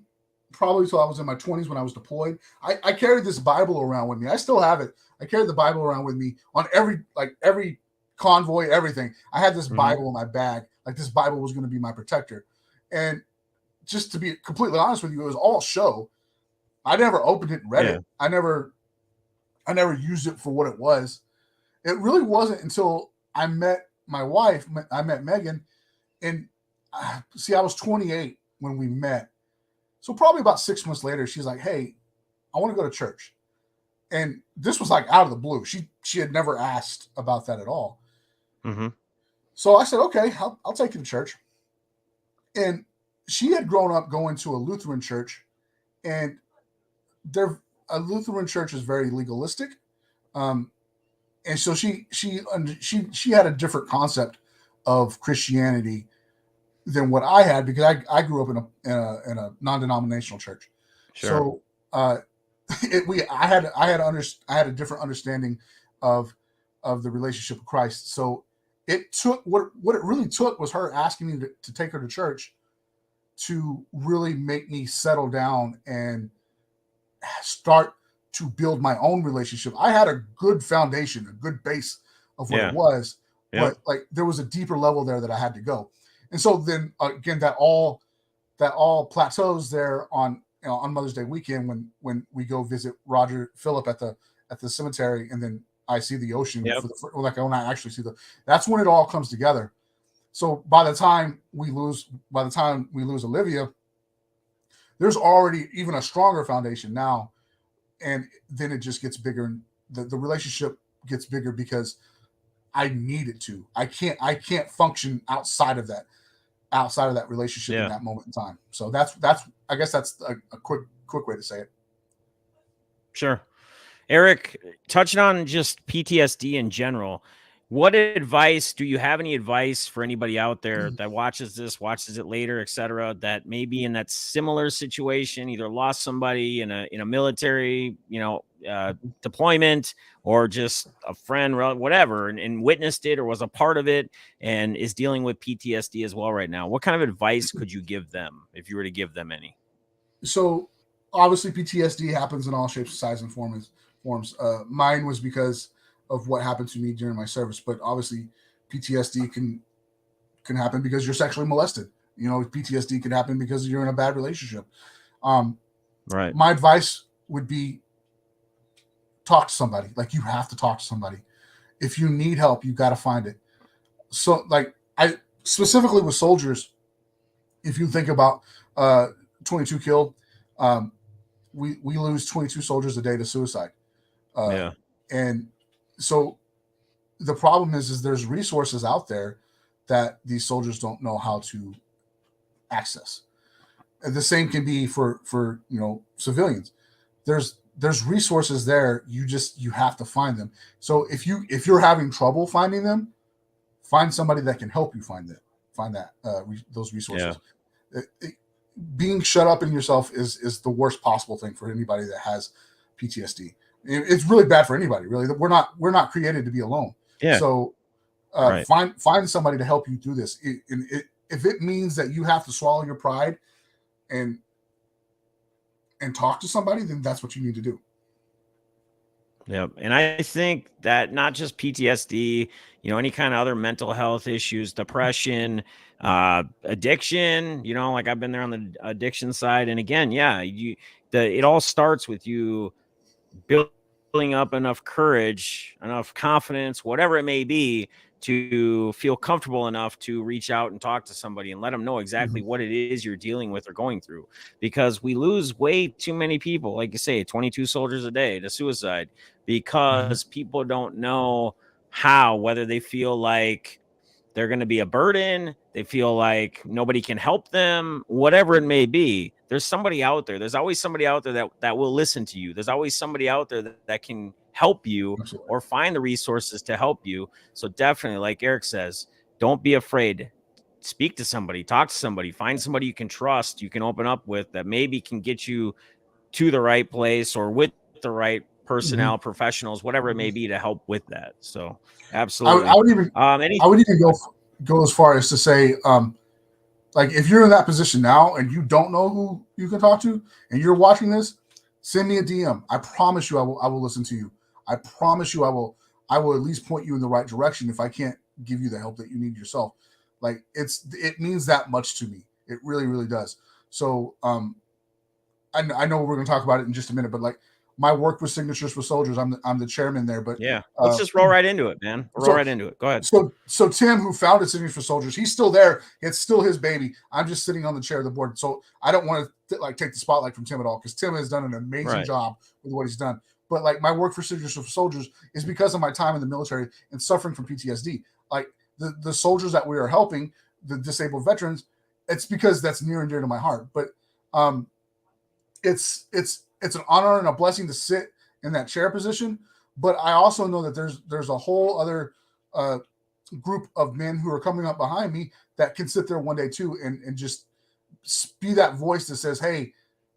probably until I was in my 20s when I was deployed. I carried this Bible around with me. I still have it. I carried the Bible around with me on every convoy, everything. I had this Bible in my bag. Like, this Bible was going to be my protector. And just to be completely honest with you, it was all show. I never opened it and read it. I never used it for what it was. It really wasn't until I met my wife. I met Megan, and I was 28 when we met. So probably about 6 months later, she's like, "Hey, I want to go to church." And this was like out of the blue. She had never asked about that at all. Mm-hmm. So I said, "Okay, I'll take you to church." And she had grown up going to a Lutheran church, and a Lutheran church is very legalistic. And so she had a different concept of Christianity than what I had, because I grew up in a non-denominational church. Sure. So I had a different understanding of the relationship with Christ. So it took what it really took was her asking me to take her to church to really make me settle down and start to build my own relationship. I had a good foundation, a good base of what it was, but like there was a deeper level there that I had to go. And so then again, that all plateaus there on Mother's Day weekend when we go visit Philip at the cemetery, and then I see the ocean when I actually see that's when it all comes together. So by the time we lose Olivia, there's already even a stronger foundation now. And then it just gets bigger, and the relationship gets bigger because I need it to. I can't function outside of that relationship in that moment in time. So that's I guess that's a quick way to say it. Sure. Eric, touching on just PTSD in general, what advice do you have? Any advice for anybody out there that watches it later, etc., that may be in that similar situation, either lost somebody in a military, deployment, or just a friend, whatever, and witnessed it or was a part of it and is dealing with PTSD as well right now? What kind of advice could you give them if you were to give them any? So obviously PTSD happens in all shapes, sizes, and forms. Mine was because of what happened to me during my service, but obviously PTSD can happen because you're sexually molested. PTSD can happen because you're in a bad relationship. Right. My advice would be talk to somebody. Like, you have to talk to somebody. If you need help, you got to find it. So, like, I specifically with soldiers, if you think about 22 killed, we lose 22 soldiers a day to suicide. Yeah. And so the problem is there's resources out there that these soldiers don't know how to access. And the same can be for civilians. There's resources there. You have to find them. So if you're having trouble finding them, find somebody that can help you find those resources. Yeah. Being shut up in yourself is the worst possible thing for anybody that has PTSD. It's really bad for anybody. Really, we're not created to be alone. Yeah. So Right. find somebody to help you through this. If it means that you have to swallow your pride and talk to somebody, then that's what you need to do. Yep. And I think that not just PTSD, any kind of other mental health issues, depression, addiction, like I've been there on the addiction side. And again, yeah, it all starts with you building up enough courage, enough confidence, whatever it may be, to feel comfortable enough to reach out and talk to somebody and let them know exactly what it is you're dealing with or going through. Because we lose way too many people, like you say, 22 soldiers a day to suicide, because people don't know how, whether they feel like they're going to be a burden, they feel like nobody can help them, whatever it may be. There's somebody out there. There's always somebody out there that will listen to you. There's always somebody out there that can help you. Absolutely. Or find the resources to help you. So definitely, like Eric says, don't be afraid. Speak to somebody, talk to somebody, find somebody you can trust, you can open up with, that maybe can get you to the right place or with the right personnel, professionals, whatever it may be, to help with that. So absolutely. I would even go as far as to say, like, if you're in that position now and you don't know who you can talk to and you're watching this, send me a DM. I promise you I will listen to you. I promise you I will at least point you in the right direction if I can't give you the help that you need yourself. Like, it means that much to me. It really, really does. So I know we're going to talk about it in just a minute, but like, my work with Signatures for Soldiers, I'm the chairman there. But yeah, let's just roll right into it, man. Roll right into it. Go ahead. So Tim, who founded Signatures for Soldiers, he's still there. It's still his baby. I'm just sitting on the chair of the board. So I don't want to take the spotlight from Tim at all, because Tim has done an amazing job with what he's done. But like, my work for Signatures for Soldiers is because of my time in the military and suffering from PTSD. Like, the soldiers that we are helping, the disabled veterans, it's because that's near and dear to my heart. But it's an honor and a blessing to sit in that chair position. But I also know that there's a whole other group of men who are coming up behind me that can sit there one day too and just be that voice that says, hey,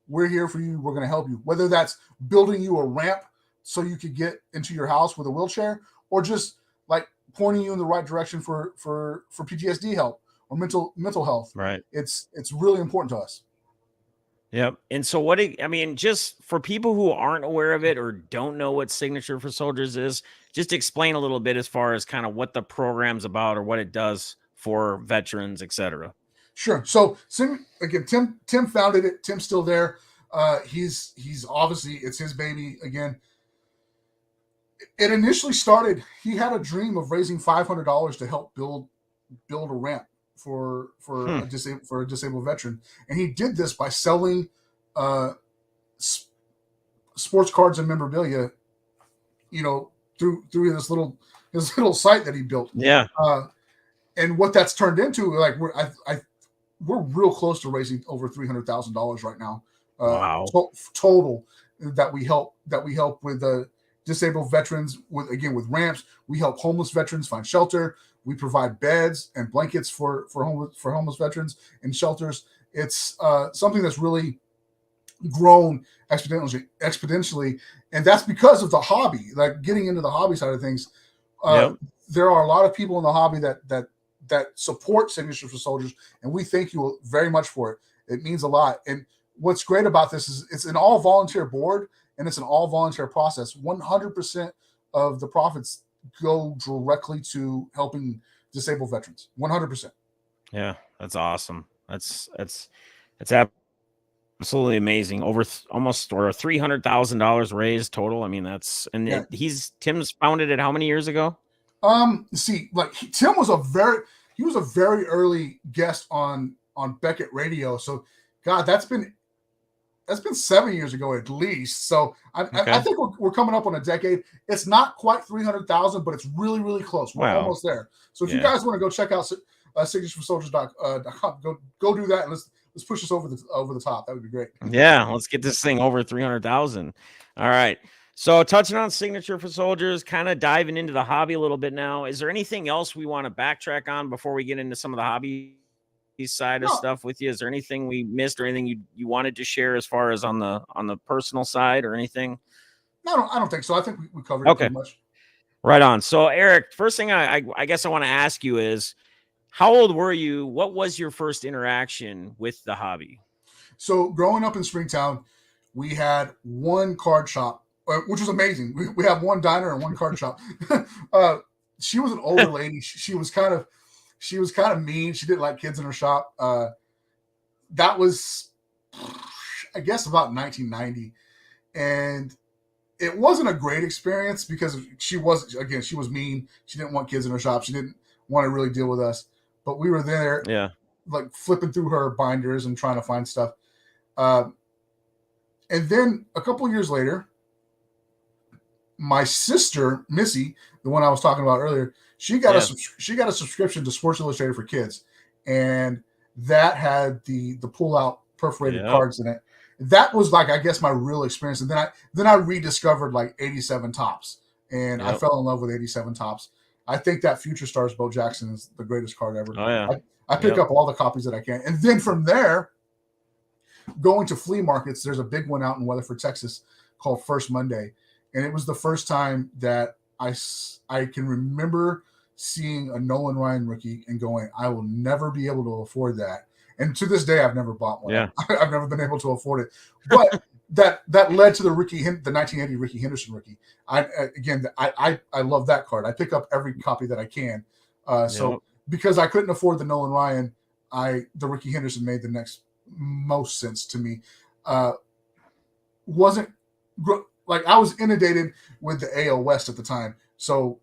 we're here for you. We're going to help you. Whether that's building you a ramp so you could get into your house with a wheelchair, or just like pointing you in the right direction for PTSD help or mental health. Right. It's really important to us. Yep. And so just for people who aren't aware of it or don't know what Signature for Soldiers is, just explain a little bit as far as kind of what the program's about or what it does for veterans, etc. Sure. So again, Tim founded it. Tim's still there. He's obviously, it's his baby again. It initially started, he had a dream of raising $500 to help build a ramp for a disabled veteran, and he did this by selling sports cards and memorabilia, through his little site that he built. Yeah. And what that's turned into, like, we're real close to raising over $300,000 right now. Wow. Total that we help with disabled veterans with ramps. We help homeless veterans find shelter. We provide beds and blankets for homeless veterans in shelters. It's something that's really grown exponentially, and that's because of the hobby. Like, getting into the hobby side of things, there are a lot of people in the hobby that support Signatures for Soldiers, and we thank you very much for it. It means a lot. And what's great about this is it's an all volunteer board and it's an all volunteer process. 100% of the profits go directly to helping disabled veterans. 100%. Yeah, that's awesome. That's absolutely amazing. Almost or $300,000 raised total. I mean, that's Tim's founded it how many years ago? See, like Tim was a very early guest on Beckett Radio. So, God, that's been 7 years ago at least. So I think we're coming up on a decade. It's not quite 300,000, but it's really, really close. We're almost there. So if you guys want to go check out signatureforsoldiers.com, go do that and let's push us over the top. That would be great. Yeah, let's get this thing over 300,000. All right. So touching on Signature for Soldiers, kind of diving into the hobby a little bit now. Is there anything else we want to backtrack on before we get into some of the hobby side of stuff with you? Is there anything we missed or anything you wanted to share as far as on the personal side or anything? No, I don't think so. I think we covered it pretty much. Right on. So Eric, first thing I guess I want to ask you is, how old were you? What was your first interaction with the hobby? So growing up in Springtown, we had one card shop, which was amazing. We have one diner and one card shop. She was an older lady. She was kind of mean. She didn't like kids in her shop. That was, I guess, about 1990. And it wasn't a great experience because she was mean. She didn't want kids in her shop. She didn't want to really deal with us. But we were there, like flipping through her binders and trying to find stuff. And then a couple of years later, my sister, Missy, the one I was talking about earlier, she got a subscription to Sports Illustrated for Kids, and that had the pull-out perforated cards in it. That was like, I guess, my real experience. And then I rediscovered like 87 Tops, and I fell in love with 87 Tops. I think that Future Stars Bo Jackson is the greatest card ever. Oh, yeah. I pick up all the copies that I can. And then from there, going to flea markets, there's a big one out in Weatherford, Texas called First Monday. And it was the first time that I can remember seeing a Nolan Ryan rookie and going, I will never be able to afford that. And to this day, I've never bought one. Yeah. I've never been able to afford it. But that led to the 1980 Ricky Henderson rookie. I love that card. I pick up every copy that I can. So because I couldn't afford the Nolan Ryan, the Ricky Henderson made the next most sense to me. Wasn't like I was inundated with the AL West at the time, so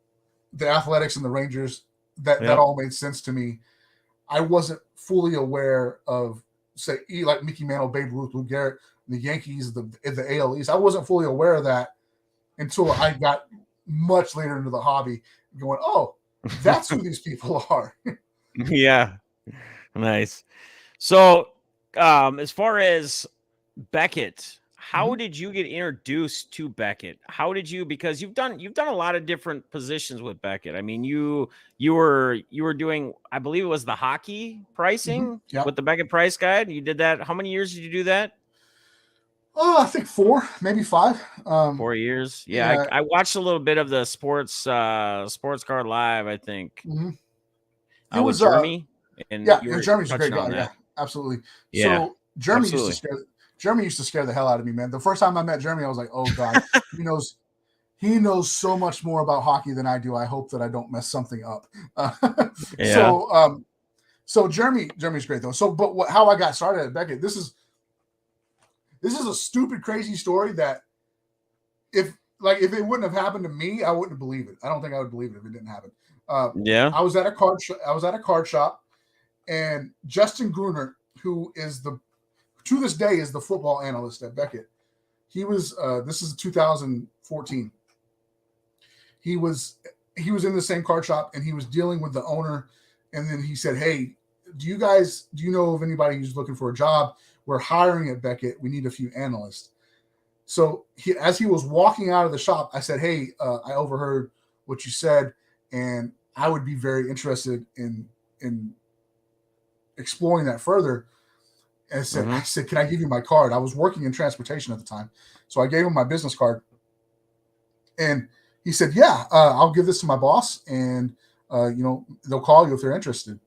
the Athletics and the Rangers that all made sense to me. I wasn't fully aware of, say, like Mickey Mantle, Babe Ruth, Lou Gehrig, the Yankees, the AL East. I wasn't fully aware of that until I got much later into the hobby, going, oh, that's who these people are. Yeah. Nice. So as far as Beckett, how did you get introduced to Beckett? How did you, because you've done a lot of different positions with Beckett. I mean, you were doing, I believe it was the hockey pricing with the Beckett price guide. You did that. How many years did you do that? Oh, I think 4, maybe 5. 4 years. Yeah. I watched a little bit of the sports card live, I think. It was Jeremy. Jeremy's a great guy. Yeah, absolutely. Yeah. So Jeremy used to scare the hell out of me, man. The first time I met Jeremy, I was like, oh God, he knows so much more about hockey than I do. I hope that I don't mess something up. So Jeremy's great though. So, but how I got started at Beckett, this is a stupid, crazy story that if it wouldn't have happened to me, I wouldn't believe it. I don't think I would believe it if it didn't happen. I was at a card shop, and Justin Gruner, who is to this day is the football analyst at Beckett. He was this is 2014. He was in the same card shop, and he was dealing with the owner, and then he said, hey, do you know of anybody who's looking for a job? We're hiring at Beckett. We need a few analysts. So as he was walking out of the shop, I said, hey, I overheard what you said, and I would be very interested in exploring that further. And I said, can I give you my card? I was working in transportation at the time. So I gave him my business card. And he said, yeah, I'll give this to my boss, and they'll call you if they're interested.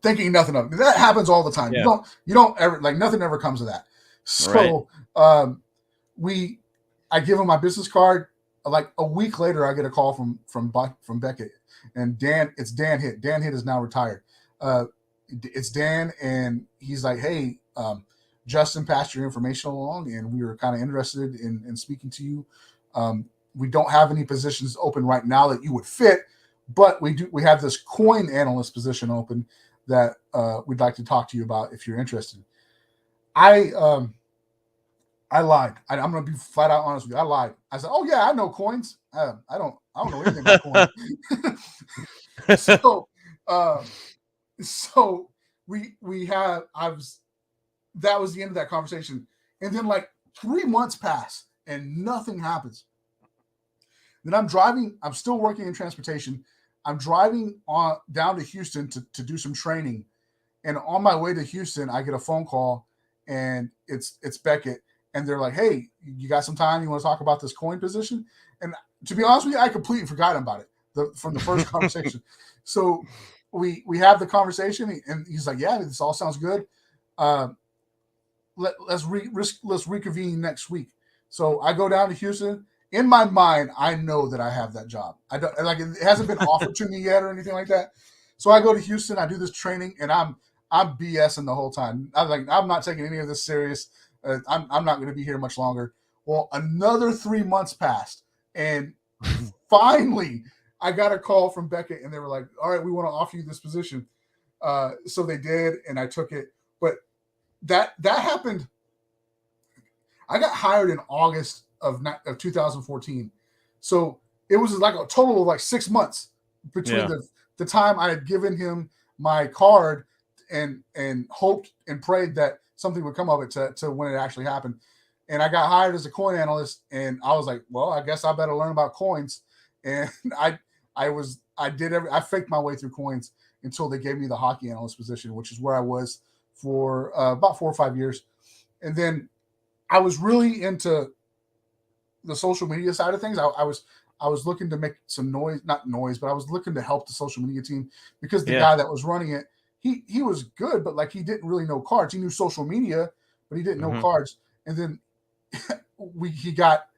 thinking nothing of it. That happens all the time. Yeah. You don't ever like nothing ever comes of that. So I give him my business card. Like a week later, I get a call from Beckett, and Dan Hitt. Dan Hitt is now retired. It's Dan, and he's like, hey, Justin passed your information along, and we were kind of interested in speaking to you. We don't have any positions open right now that you would fit, but we have this coin analyst position open that we'd like to talk to you about if you're interested. I lied. I'm going to be flat out honest with you. I lied. I said, "Oh yeah, I know coins. I don't know anything about coins." So that was the end of that conversation. And then like 3 months pass and nothing happens. Then I'm driving. I'm still working in transportation. I'm driving down to Houston to do some training. And on my way to Houston, I get a phone call, and it's Beckett. And they're like, hey, you got some time? You want to talk about this coin position? And to be honest with you, I completely forgot about it from the first conversation. So we have the conversation, and he's like, yeah, this all sounds good. Let's reconvene next week. So I go down to Houston. In my mind, I know that I have that job. I don't like it hasn't been offered to me yet or anything like that. So I go to Houston. I do this training, and I'm BSing the whole time. I'm not taking any of this serious. I'm not going to be here much longer. Well, another 3 months passed, and finally, I got a call from Beckett, and they were like, "All right, we want to offer you this position." So they did, and I took it. But that happened. I got hired in August of 2014, so it was like a total of like 6 months between the time I had given him my card and hoped and prayed that something would come of it to when it actually happened. And I got hired as a coin analyst, and I was like, well, I guess I better learn about coins. And I faked my way through coins until they gave me the hockey analyst position, which is where I was for about 4 or 5 years. And then I was really into the social media side of things. I was looking to make some noise, not noise, but I was looking to help the social media team because the guy that was running it, he was good, but like he didn't really know cards. He knew social media, but he didn't know cards. And then he got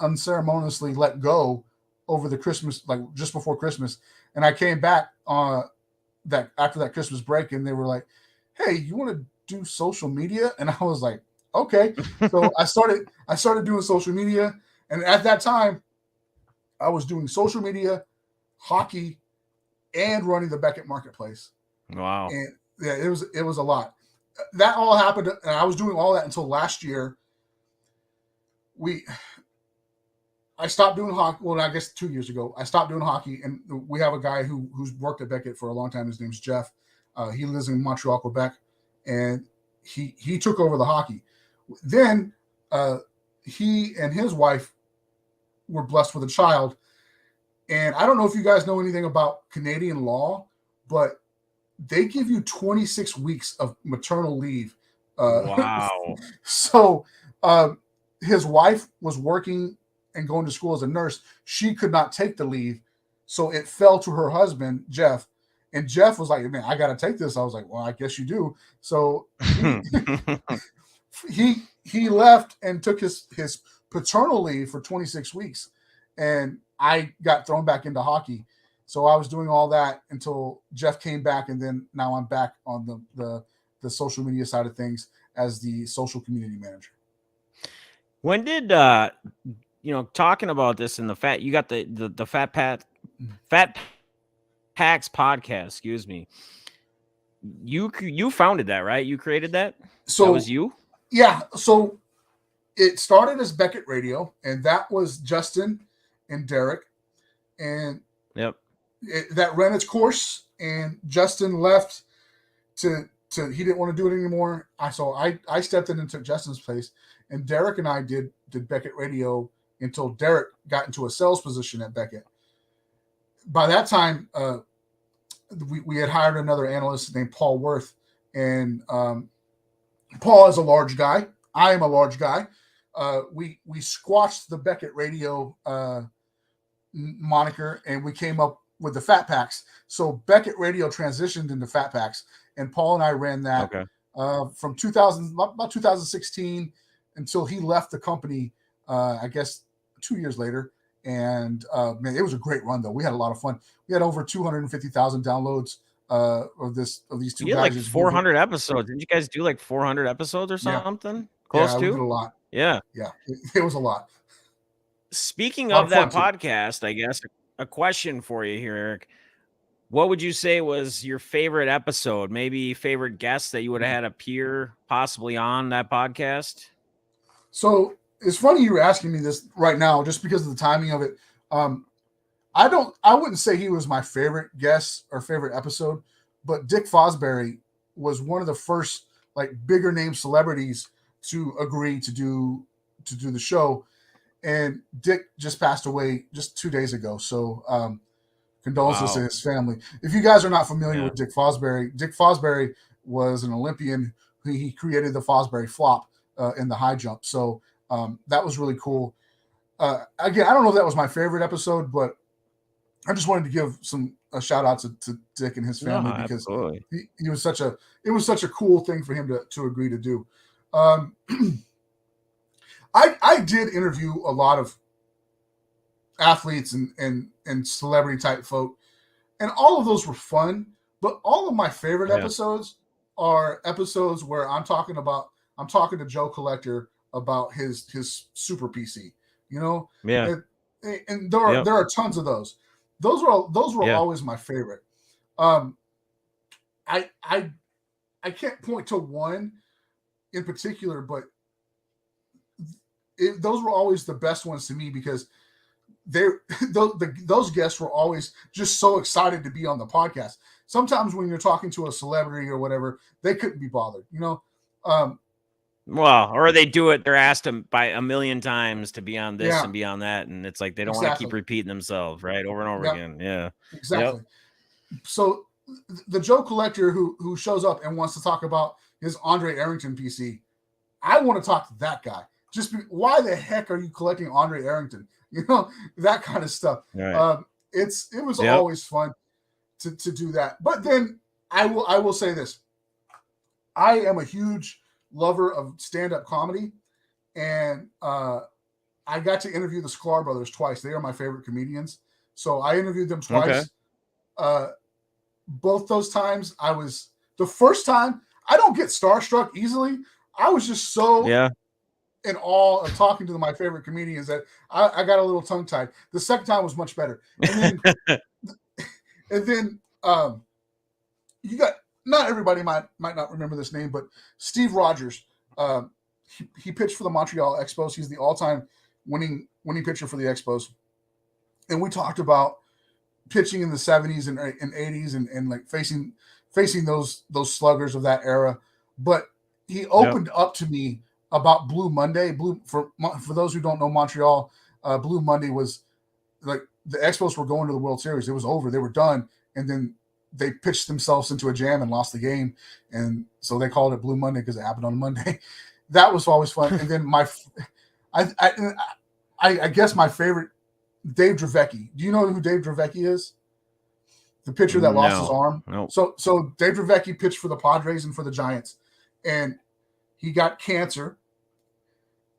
unceremoniously let go over the Christmas, like just before Christmas. And I came back that after that Christmas break, and they were like, "Hey, you want to do social media?" And I was like, "Okay." So I started doing social media, and at that time, I was doing social media, hockey, and running the Beckett Marketplace. Wow. And yeah, it was a lot. That all happened, and I was doing all that until last year. I stopped doing hockey. Well, I guess 2 years ago, I stopped doing hockey, and we have a guy who's worked at Beckett for a long time. His name's Jeff. He lives in Montreal, Quebec, and he took over the hockey. Then he and his wife were blessed with a child. And I don't know if you guys know anything about Canadian law, but they give you 26 weeks of maternal leave. Wow. So his wife was working and going to school as a nurse. She could not take the leave. So it fell to her husband, Jeff. And Jeff was like, "Man, I got to take this." I was like, "Well, I guess you do." So he left and took his paternal leave for 26 weeks. And I got thrown back into hockey. So I was doing all that until Jeff came back, and then now I'm back on the social media side of things as the social community manager. When did talking about this in the you got the Fat Packs podcast, excuse me. You founded that, right? You created that? So that was you? Yeah. So it started as Beckett Radio, and that was Justin and Derek. And that ran its course, and Justin left to he didn't want to do it anymore. So I stepped in and took Justin's place, and Derek and I did Beckett Radio until Derek got into a sales position at Beckett. By that time, we had hired another analyst named Paul Worth, and Paul is a large guy. I am a large guy. We squashed the Beckett Radio moniker, and we came up with the Fat Packs. So Beckett Radio transitioned into Fat Packs, and Paul and I ran that from 2016 until he left the company. I guess 2 years later, and man, it was a great run though. We had a lot of fun. We had over 250,000 downloads of these two you guys. Like 400 episodes. Didn't you guys do like 400 episodes or something? Close to? We did a lot. Yeah. It was a lot. Speaking of that podcast, I guess a question for you here, Eric. What would you say was your favorite episode? Maybe favorite guest that you would have had appear possibly on that podcast? So it's funny you're asking me this right now, just because of the timing of it. I wouldn't say he was my favorite guest or favorite episode, but Dick Fosbury was one of the first like bigger name celebrities to agree to do the show. And Dick just passed away just 2 days ago. So condolences to his family. If you guys are not familiar with Dick Fosbury was an Olympian. He created the Fosbury flop in the high jump. So that was really cool. Again, I don't know if that was my favorite episode, but I just wanted to give a shout out to Dick and his family because he was such a cool thing for him to agree to do. I did interview a lot of athletes and celebrity type folk, and all of those were fun. But all of my favorite episodes are episodes where I'm talking to Joe Collector about his super PC. You know, and there are tons of those. Those were always my favorite. I can't point to one in particular, but those were always the best ones to me because those guests were always just so excited to be on the podcast. Sometimes when you're talking to a celebrity or whatever, they couldn't be bothered, you know. Well, or they do it. They're asked them by a million times to be on this and be on that, and it's like they don't want to keep repeating themselves, right, over and over again. Yeah, exactly. So the Joe Collector who shows up and wants to talk about his Andre Arrington PC, I want to talk to that guy. Why the heck are you collecting Andre Arrington? You know, that kind of stuff. Right. It was always fun to do that. But then I will say this. I am a huge lover of stand-up comedy, and I got to interview the Sklar brothers twice. They are my favorite comedians. So I interviewed them twice. Both those times the first time, I don't get starstruck easily. I was just so in awe of talking to my favorite comedians that I got a little tongue-tied. The second time was much better. And then, you got, not everybody might not remember this name, but Steve Rogers. He pitched for the Montreal Expos. He's the all-time winning pitcher for the Expos. And we talked about pitching in the 70s and 80s and like facing those sluggers of that era. But he opened up to me about Blue Monday. For those who don't know Montreal, Blue Monday was like the Expos were going to the World Series. It was over. They were done. And then they pitched themselves into a jam and lost the game. And so they called it Blue Monday because it happened on a Monday. That was always fun. And then I guess my favorite, Dave Dravecky. Do you know who Dave Dravecky is? The pitcher that lost his arm. No. So Dave Dravecky pitched for the Padres and for the Giants. And he got cancer.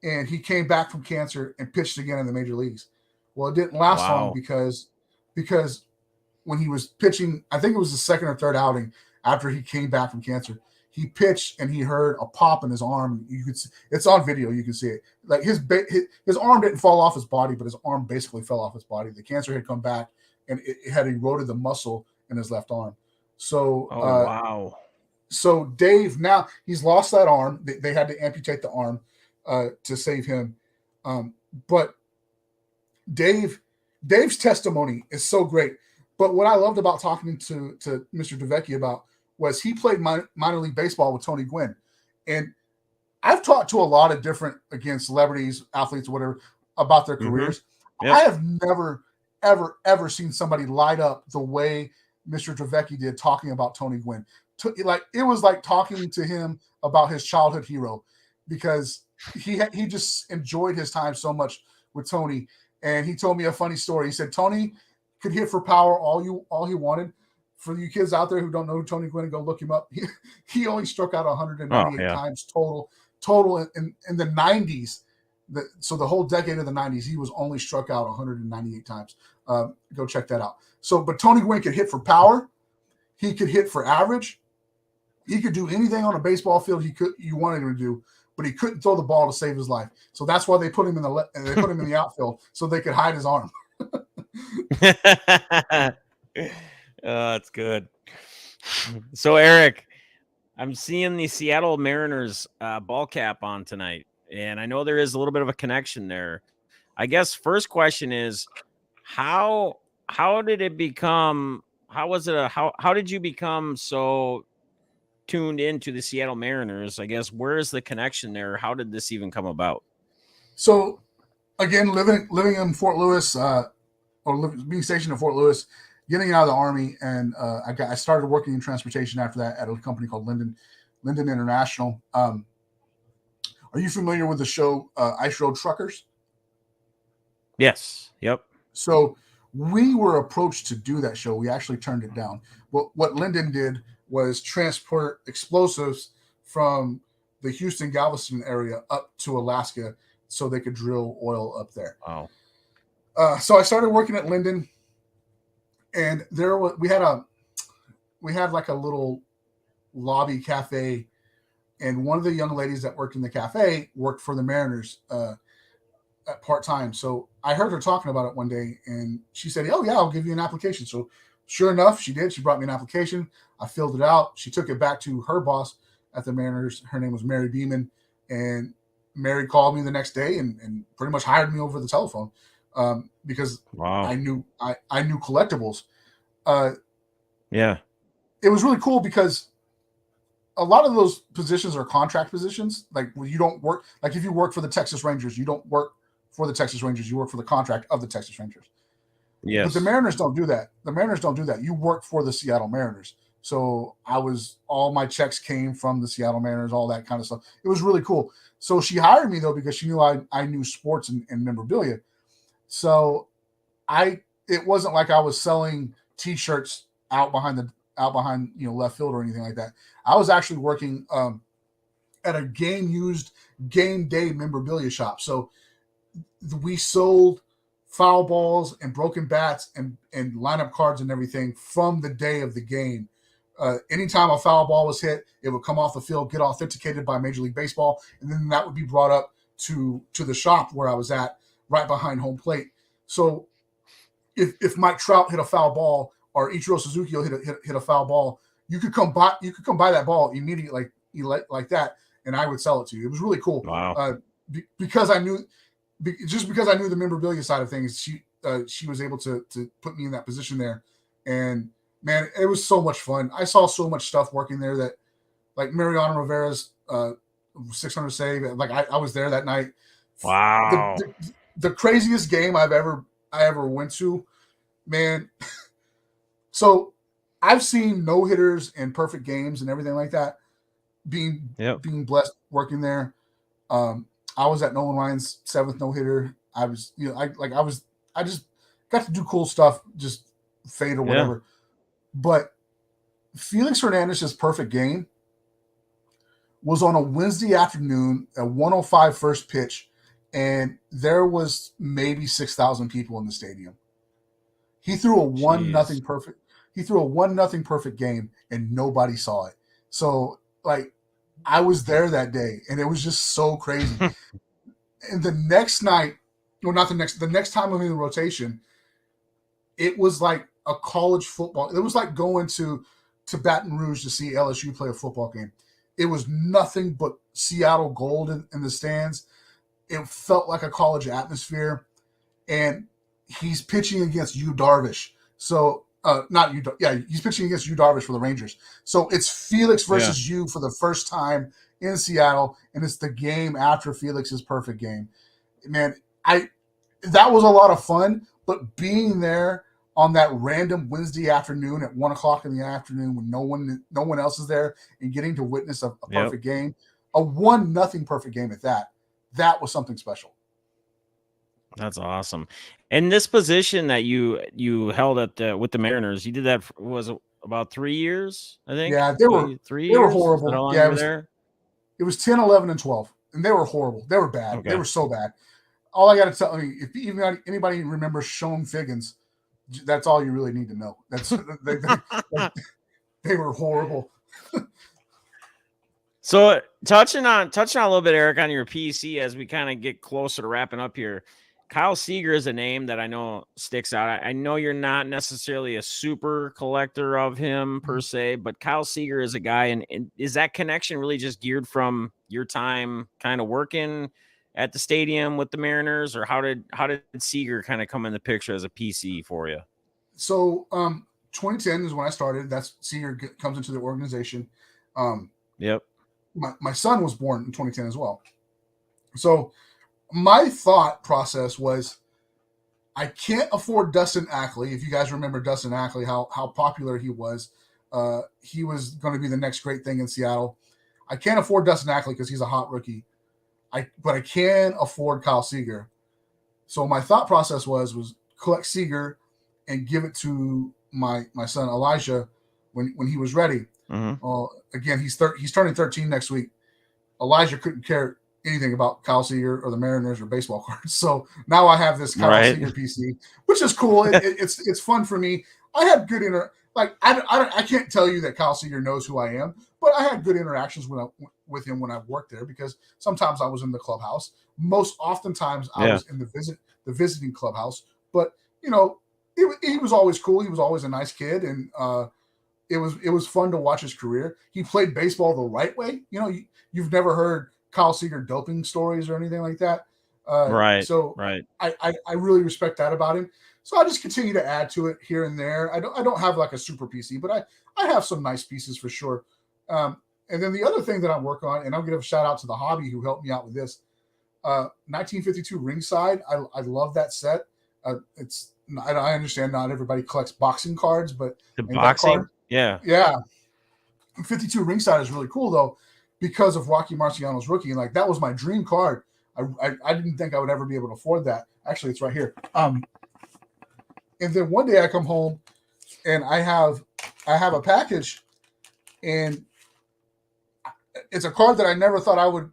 And he came back from cancer and pitched again in the major leagues. Well, it didn't last long because when he was pitching, I think it was the second or third outing after he came back from cancer, he pitched and he heard a pop in his arm. You could see, it's on video. You can see it. Like his arm didn't fall off his body, but his arm basically fell off his body. The cancer had come back and it had eroded the muscle in his left arm. So, So Dave, now he's lost that arm. They had to amputate the arm to save him. But Dave's testimony is so great. But what I loved about talking to Mr. Dravecky about was he played minor league baseball with Tony Gwynn. And I've talked to a lot of different, again, celebrities, athletes, whatever, about their careers. Yep. I have never, ever seen somebody light up the way Mr. Dravecky did talking about Tony Gwynn. It was like talking to him about his childhood hero because he just enjoyed his time so much with Tony. And he told me a funny story. He said, Tony, could hit for power all he wanted. For you kids out there who don't know Tony Gwynn, go look him up. He only struck out 198 times total in the 90s. So the whole decade of the 90s, he was only struck out 198 times. Go check that out. So, but Tony Gwynn could hit for power. He could hit for average. He could do anything on a baseball field you wanted him to do, but he couldn't throw the ball to save his life. So that's why they put him in the outfield so they could hide his arm. That's good. So Eric, I'm seeing the Seattle Mariners ball cap on tonight, and I know there is a little bit of a connection there. I guess first question is how did it become? How did you become so tuned into the Seattle Mariners? I guess where is the connection there? How did this even come about? So again, living in Fort Lewis, being stationed in Fort Lewis, getting out of the Army, and I started working in transportation after that at a company called Linden International. Are you familiar with the show Ice Road Truckers? Yes. Yep. So we were approached to do that show. We actually turned it down. What Linden did was transport explosives from the Houston, Galveston area up to Alaska so they could drill oil up there. Wow. So I started working at Linden, and we had like a little lobby cafe, and one of the young ladies that worked in the cafe worked for the Mariners at part-time. So I heard her talking about it one day, and she said, "Oh yeah, I'll give you an application." So sure enough, she did. She brought me an application. I filled it out. She took it back to her boss at the Mariners. Her name was Mary Beeman, and Mary called me the next day and pretty much hired me over the telephone because I knew collectibles. Yeah, it was really cool because a lot of those positions are contract positions. Like you don't work, like if you work for the Texas Rangers, you don't work for the Texas Rangers. You work for the contract of the Texas Rangers. Yes. But the Mariners don't do that. The Mariners don't do that. You work for the Seattle Mariners. So all my checks came from the Seattle Mariners, all that kind of stuff. It was really cool. So she hired me though, because she knew I knew sports and memorabilia. So it wasn't like I was selling t-shirts out behind left field or anything like that. I was actually working at a game day memorabilia shop. So we sold foul balls and broken bats and lineup cards and everything from the day of the game. Anytime a foul ball was hit, it would come off the field, get authenticated by Major League Baseball, and then that would be brought up to the shop where I was at, right behind home plate. So if Mike Trout hit a foul ball or Ichiro Suzuki hit a foul ball, you could come buy that ball immediately like that, and I would sell it to you. It was really cool. Wow. Because I knew the memorabilia side of things, she was able to put me in that position there, and man, it was so much fun. I saw so much stuff working there that, like Mariano Rivera's 600 save. Like I was there that night. Wow. The craziest game I ever went to, man. So I've seen no hitters and perfect games and everything like that. Being blessed working there. I was at Nolan Ryan's 7th no hitter. I was, I just got to do cool stuff, just fade or whatever. Yeah. But Felix Hernandez's perfect game was on a Wednesday afternoon at 1:05 first pitch, and there was maybe 6,000 people in the stadium. He threw a 1-0 perfect. He threw a 1-0 perfect game, and nobody saw it. So, like, I was there that day, and it was just so crazy. And the next night, well, not the next time I'm in the rotation, it was like a college football. It was like going to Baton Rouge to see LSU play a football game. It was nothing but Seattle gold in the stands. It felt like a college atmosphere, and he's pitching against Yu Darvish. So, he's pitching against Yu Darvish for the Rangers. So it's Felix versus Yu for the first time in Seattle, and it's the game after Felix's perfect game. Man, that was a lot of fun, but being there on that random Wednesday afternoon at 1:00 in the afternoon when no one else is there, and getting to witness a perfect game, a 1-0 perfect game at that was something special. That's awesome. And this position that you held at with the Mariners, you did that was it about 3 years, I think. Yeah, 3 they were years. Is that horrible. how long Yeah, you were there? it was 10, 11, and 12, and they were horrible. They were bad. They Okay. were so bad. All I got to tell you, if even anybody remembers Sean Figgins, that's all you really need to know. That's they were horrible. So touching on a little bit, Eric, on your PC as we kind of get closer to wrapping up here. Kyle Seager is a name that I know sticks out. I know you're not necessarily a super collector of him per se, but Kyle Seager is a guy, and is that connection really just geared from your time kind of working at the stadium with the Mariners, or how did Seager kind of come in the picture as a PC for you? So 2010 is when I started. That's Seager comes into the organization. Yep. My son was born in 2010 as well. So my thought process was, I can't afford Dustin Ackley. If you guys remember Dustin Ackley, how popular he was going to be the next great thing in Seattle. I can't afford Dustin Ackley because he's a hot rookie. But I can afford Kyle Seager. So my thought process was collect Seager and give it to my son Elijah when he was ready. Mm-hmm. Again, he's turning 13 next week. Elijah couldn't care anything about Kyle Seager or the Mariners or baseball cards. So now I have this Kyle Seager PC, which is cool. It's fun for me. I had good I can't tell you that Kyle Seager knows who I am, but I had good interactions with him when I worked there, because sometimes I was in the clubhouse. Most oftentimes I was in the visiting clubhouse. But he was always cool. He was always a nice kid, and it was fun to watch his career. He played baseball the right way. You've never heard Kyle Seager doping stories or anything like that. Right. So right. I really respect that about him. So I just continue to add to it here and there. I don't have like a super PC, but I have some nice pieces for sure. And then the other thing that I'm working on, and I'll give a shout out to the hobby who helped me out with this, 1952 ringside. I love that set. I understand not everybody collects boxing cards, but the boxing, yeah. 52 ringside is really cool though, because of Rocky Marciano's rookie. And that was my dream card. I didn't think I would ever be able to afford that. Actually, it's right here. And then one day I come home and I have a package, and it's a card that I never thought I would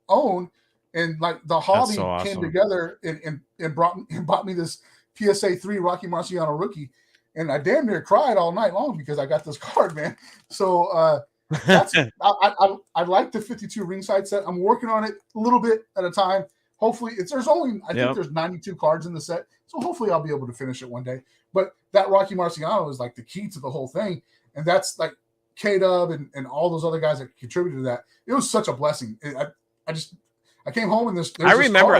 own. And the hobby came together and bought me this PSA 3 Rocky Marciano rookie. And I damn near cried all night long because I got this card, man. So that's I like the 52 ringside set. I'm working on it a little bit at a time. Hopefully I think there's 92 cards in the set. So hopefully I'll be able to finish it one day. But that Rocky Marciano is the key to the whole thing. And that's K-Dub and all those other guys that contributed to that. It was such a blessing. I came home and I remember.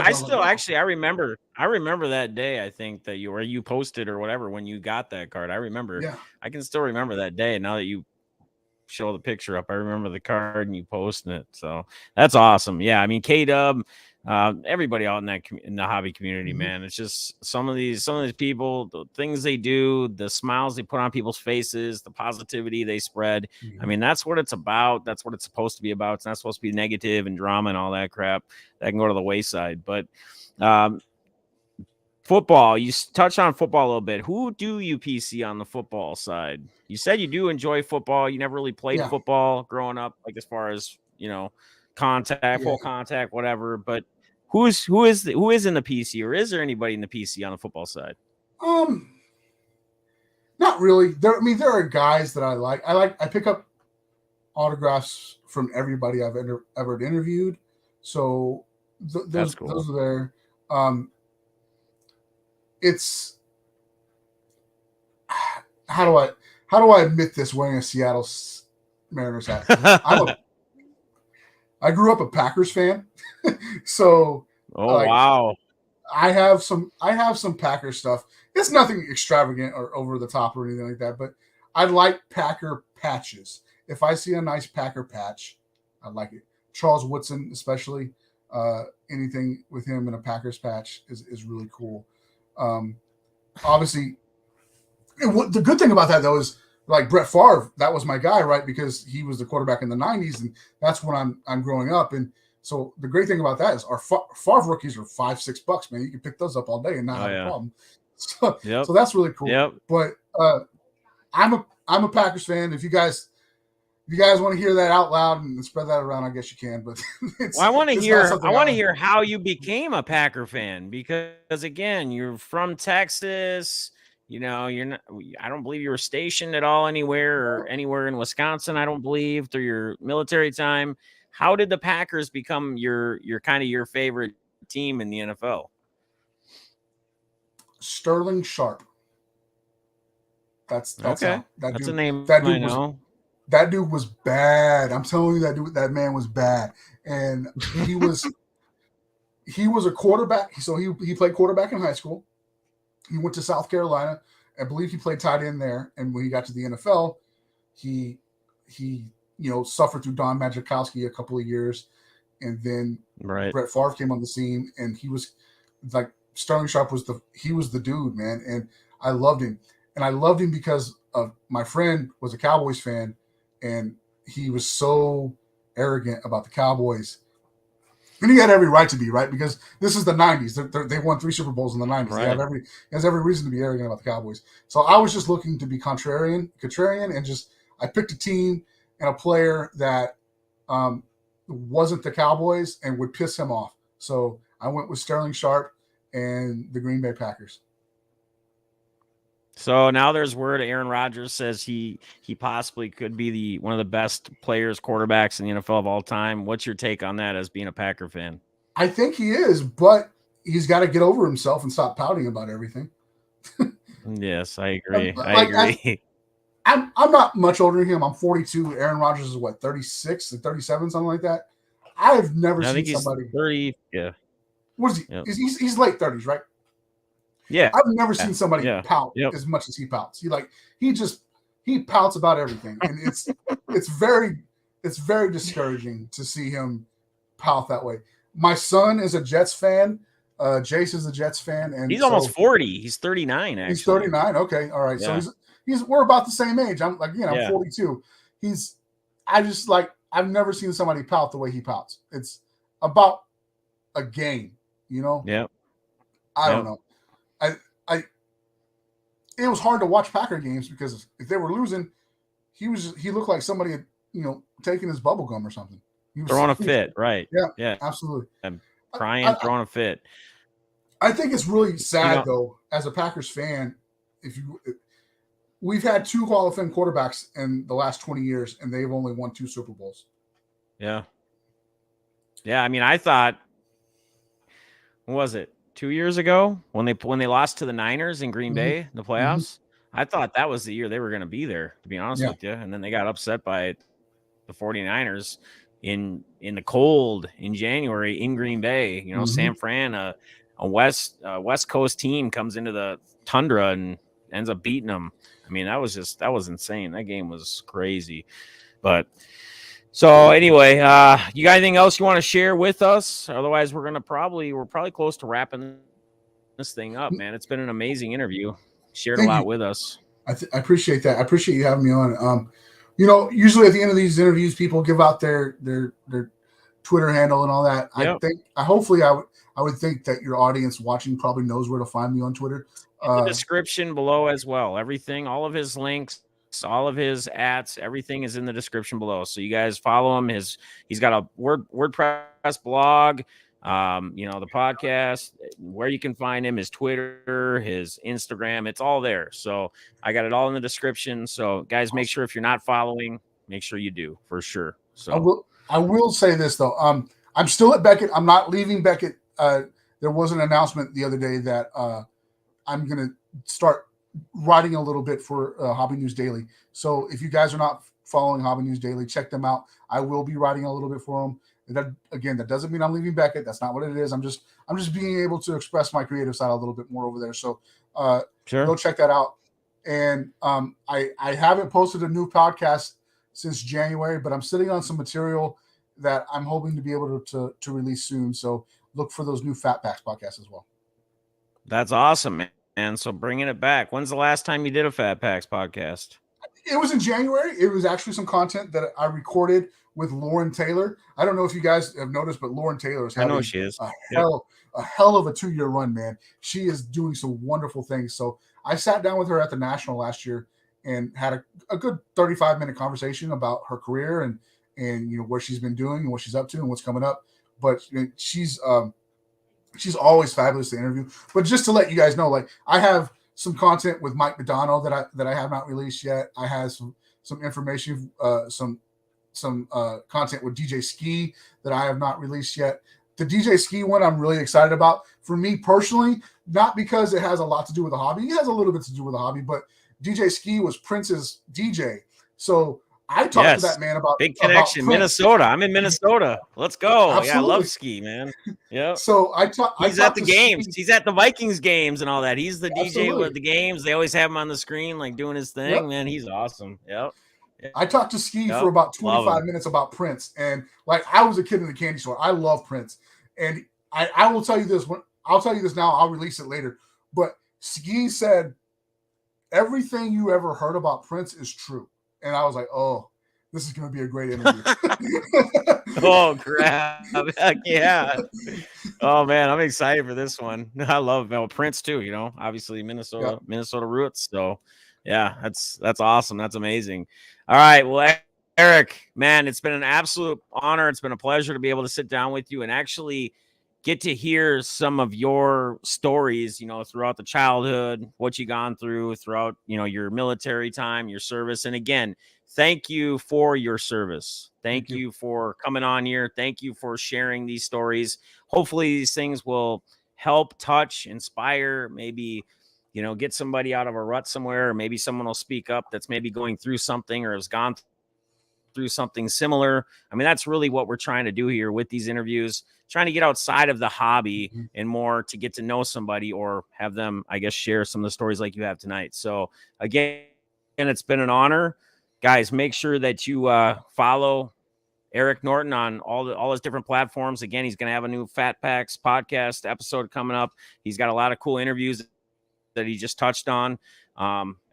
I remember that day. I think that you posted or whatever when you got that card. I remember. Yeah. I can still remember that day. Now that you show the picture up, I remember the card and you posting it. So that's awesome. Yeah, I mean K-Dub, everybody out in the hobby community, man. It's just some of these people, the things they do, the smiles they put on people's faces, the positivity they spread. I mean, that's what it's about. That's what it's supposed to be about. It's not supposed to be negative and drama and all that crap that can go to the wayside. But football, you touched on football a little bit. Who do you PC on the football side? You said you do enjoy football. You never really played football growing up, as far as contact, full contact, whatever. But who is in the PC, or is there anybody in the PC on the football side? Not really. There are guys that I like. I pick up autographs from everybody I've ever interviewed. So those cool. Those are there. It's how do I admit this wearing a Seattle Mariners hat? I grew up a Packers fan, so wow. I have some Packers stuff. It's nothing extravagant or over the top or anything like that, but I like Packer patches. If I see a nice Packer patch, I like it. Charles Woodson, especially, anything with him in a Packers patch is really cool. Obviously, the good thing about that though is Brett Favre, that was my guy, right? Because he was the quarterback in the 90s, and that's when I'm growing up. And So the great thing about that is our Favre rookies are $5-6, man. You can pick those up all day and not have a problem. So that's really cool. Yep. But I'm a Packers fan. If you guys want to hear that out loud and spread that around, I guess you can. But I want to hear how you became a Packer fan, because again, you're from Texas. You know, you're not. I don't believe you were stationed at all anywhere in Wisconsin. I don't believe, through your military time. How did the Packers become your kind of your favorite team in the NFL? Sterling Sharp. That's okay. That's dude, a name that dude I know. That dude was bad. I'm telling you, that man was bad, and he was a quarterback. So he played quarterback in high school. He went to South Carolina. I believe he played tight end there. And when he got to the NFL, he suffered through Don Majkowski a couple of years, and then Brett Favre came on the scene, and he was like Sterling Sharp was the dude, man, and I loved him. And I loved him because of my friend was a Cowboys fan, and he was so arrogant about the Cowboys. And he had every right to be, right? Because this is the 90s. They won 3 Super Bowls in the 90s. Right. He has every reason to be arrogant about the Cowboys. So I was just looking to be contrarian, and I picked a team and a player that wasn't the Cowboys and would piss him off. So I went with Sterling Sharp and the Green Bay Packers. So now there's word Aaron Rodgers says he possibly could be one of the best players, quarterbacks in the NFL of all time. What's your take on that as being a Packer fan? I think he is, but he's got to get over himself and stop pouting about everything. Yes, I agree. I agree. I'm not much older than him. I'm 42. Aaron Rodgers is what, 36 and 37, something like that. I've never seen somebody 30. Yeah. What is he? Yep. He's late 30s, right? Yeah. I've never seen somebody pout as much as he pouts. He pouts about everything. And it's very discouraging to see him pout that way. My son is a Jets fan. Jace is a Jets fan, and he's almost 40. He's 39, actually. He's 39. Okay. All right. Yeah. So we're about the same age. I'm 42. I've never seen somebody pout the way he pouts. It's about a game, you know? Yeah. I don't know. It was hard to watch Packer games because if they were losing, he looked like somebody had, taken his bubble gum or something. He was throwing a fit, right? Yeah, absolutely. I'm crying, throwing a fit. I think it's really sad though, as a Packers fan, we've had 2 Hall of Fame quarterbacks in the last 20 years, and they've only won 2 Super Bowls. Yeah. Yeah, I mean, I thought, what was it, 2 years ago when they lost to the Niners in Green Bay in the playoffs? I thought that was the year they were going to be there, to be honest with you. And then they got upset by the 49ers in the cold in January in Green Bay. San Fran, a West Coast team, comes into the tundra and ends up beating them. I mean, that was insane. That game was crazy. But so anyway, you got anything else you want to share with us? Otherwise, we're probably close to wrapping this thing up, man. It's been an amazing interview. Shared a lot with us. I appreciate that. I appreciate you having me on. Usually at the end of these interviews, people give out their Twitter handle and all that. Yep. I would think that your audience watching probably knows where to find me on Twitter. In the description below as well. Everything, all of his links, all of his @, everything is in the description below. So you guys follow him. He's got a WordPress blog, the podcast, where you can find him, his Twitter, his Instagram, it's all there. So I got it all in the description. So guys, make sure if you're not following, make sure you do for sure. So I will say this though. I'm still at Beckett. I'm not leaving Beckett. There was an announcement the other day that I'm going to start writing a little bit for Hobby News Daily. So if you guys are not following Hobby News Daily, check them out. I will be writing a little bit for them. That doesn't mean I'm leaving Beckett. That's not what it is. I'm just being able to express my creative side a little bit more over there. So go check that out. And I haven't posted a new podcast since January, but I'm sitting on some material that I'm hoping to be able to release soon. So look for those new Fat Packs podcasts as well. That's awesome, man. So bringing it back. When's the last time you did a Fat Packs podcast? It was in January. It was actually some content that I recorded with Lauren Taylor. I don't know if you guys have noticed, but Lauren Taylor is I know having she is. a hell of a 2-year run, man. She is doing some wonderful things. So I sat down with her at the National last year and had a good 35-minute conversation about her career and what she's been doing and what she's up to and what's coming up. But she's always fabulous to interview. But just to let you guys know, like I have some content with Mike Madonna that I have not released yet. I have some information, some content with DJ Ski that I have not released yet. The DJ Ski one I'm really excited about. For me personally, not because it has a lot to do with the hobby. It has a little bit to do with the hobby, but DJ Ski was Prince's DJ. So I talked to that man about big connection. About Minnesota. I'm in Minnesota. Let's go. Absolutely. Yeah, I love Ski, man. Yeah. So he's at the games. Ski. He's at the Vikings games and all that. He's the Absolutely. DJ with the games. They always have him on the screen, like doing his thing. Yep. Man, he's awesome. Yep. I talked to Ski for about 25 minutes about Prince, and like I was a kid in the candy store. I love Prince, and I will tell you this. I'll tell you this now. I'll release it later. But Ski said everything you ever heard about Prince is true, and I was like, oh, this is going to be a great interview. Oh crap! Heck yeah! Oh man, I'm excited for this one. I love Prince too. Obviously Minnesota roots. So yeah, that's awesome. That's amazing. All right, well, Eric, man, it's been an absolute honor. It's been a pleasure to be able to sit down with you and actually get to hear some of your stories, throughout the childhood, what you gone through throughout, your military time, your service. And again, thank you for your service. Thank you for coming on here. Thank you for sharing these stories. Hopefully these things will help, touch, inspire, maybe, get somebody out of a rut somewhere, or maybe someone will speak up that's maybe going through something or has gone through something similar. I mean, that's really what we're trying to do here with these interviews, trying to get outside of the hobby and more to get to know somebody or have them, I guess, share some of the stories like you have tonight. So again, it's been an honor. Guys, make sure that you follow Eric Norton on all his different platforms. Again, he's going to have a new Fat Packs podcast episode coming up. He's got a lot of cool interviews that he just touched on.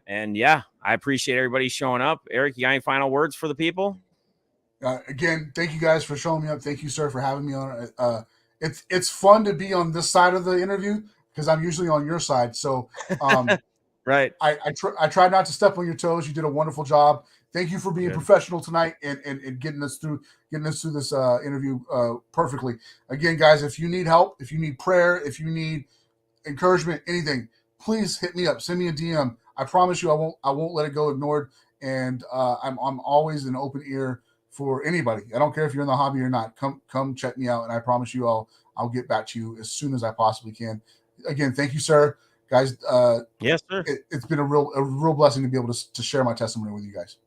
And yeah, I appreciate everybody showing up. Eric, you got any final words for the people? Again, thank you guys for showing me up. Thank you, sir, for having me on. It's fun to be on this side of the interview because I'm usually on your side. So, right. I tried not to step on your toes. You did a wonderful job. Thank you for being professional tonight and getting us through this interview perfectly. Again, guys, if you need help, if you need prayer, if you need encouragement, anything, please hit me up. Send me a DM. I promise you, I won't let it go ignored. And I'm always an open ear for anybody. I don't care if you're in the hobby or not. Come check me out, and I promise you, I'll get back to you as soon as I possibly can. Again, thank you, sir, guys. Yes, sir. It's been a real blessing to be able to share my testimony with you guys.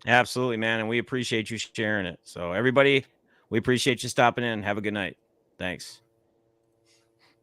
Absolutely, man, and we appreciate you sharing it. So, everybody, we appreciate you stopping in. Have a good night. Thanks.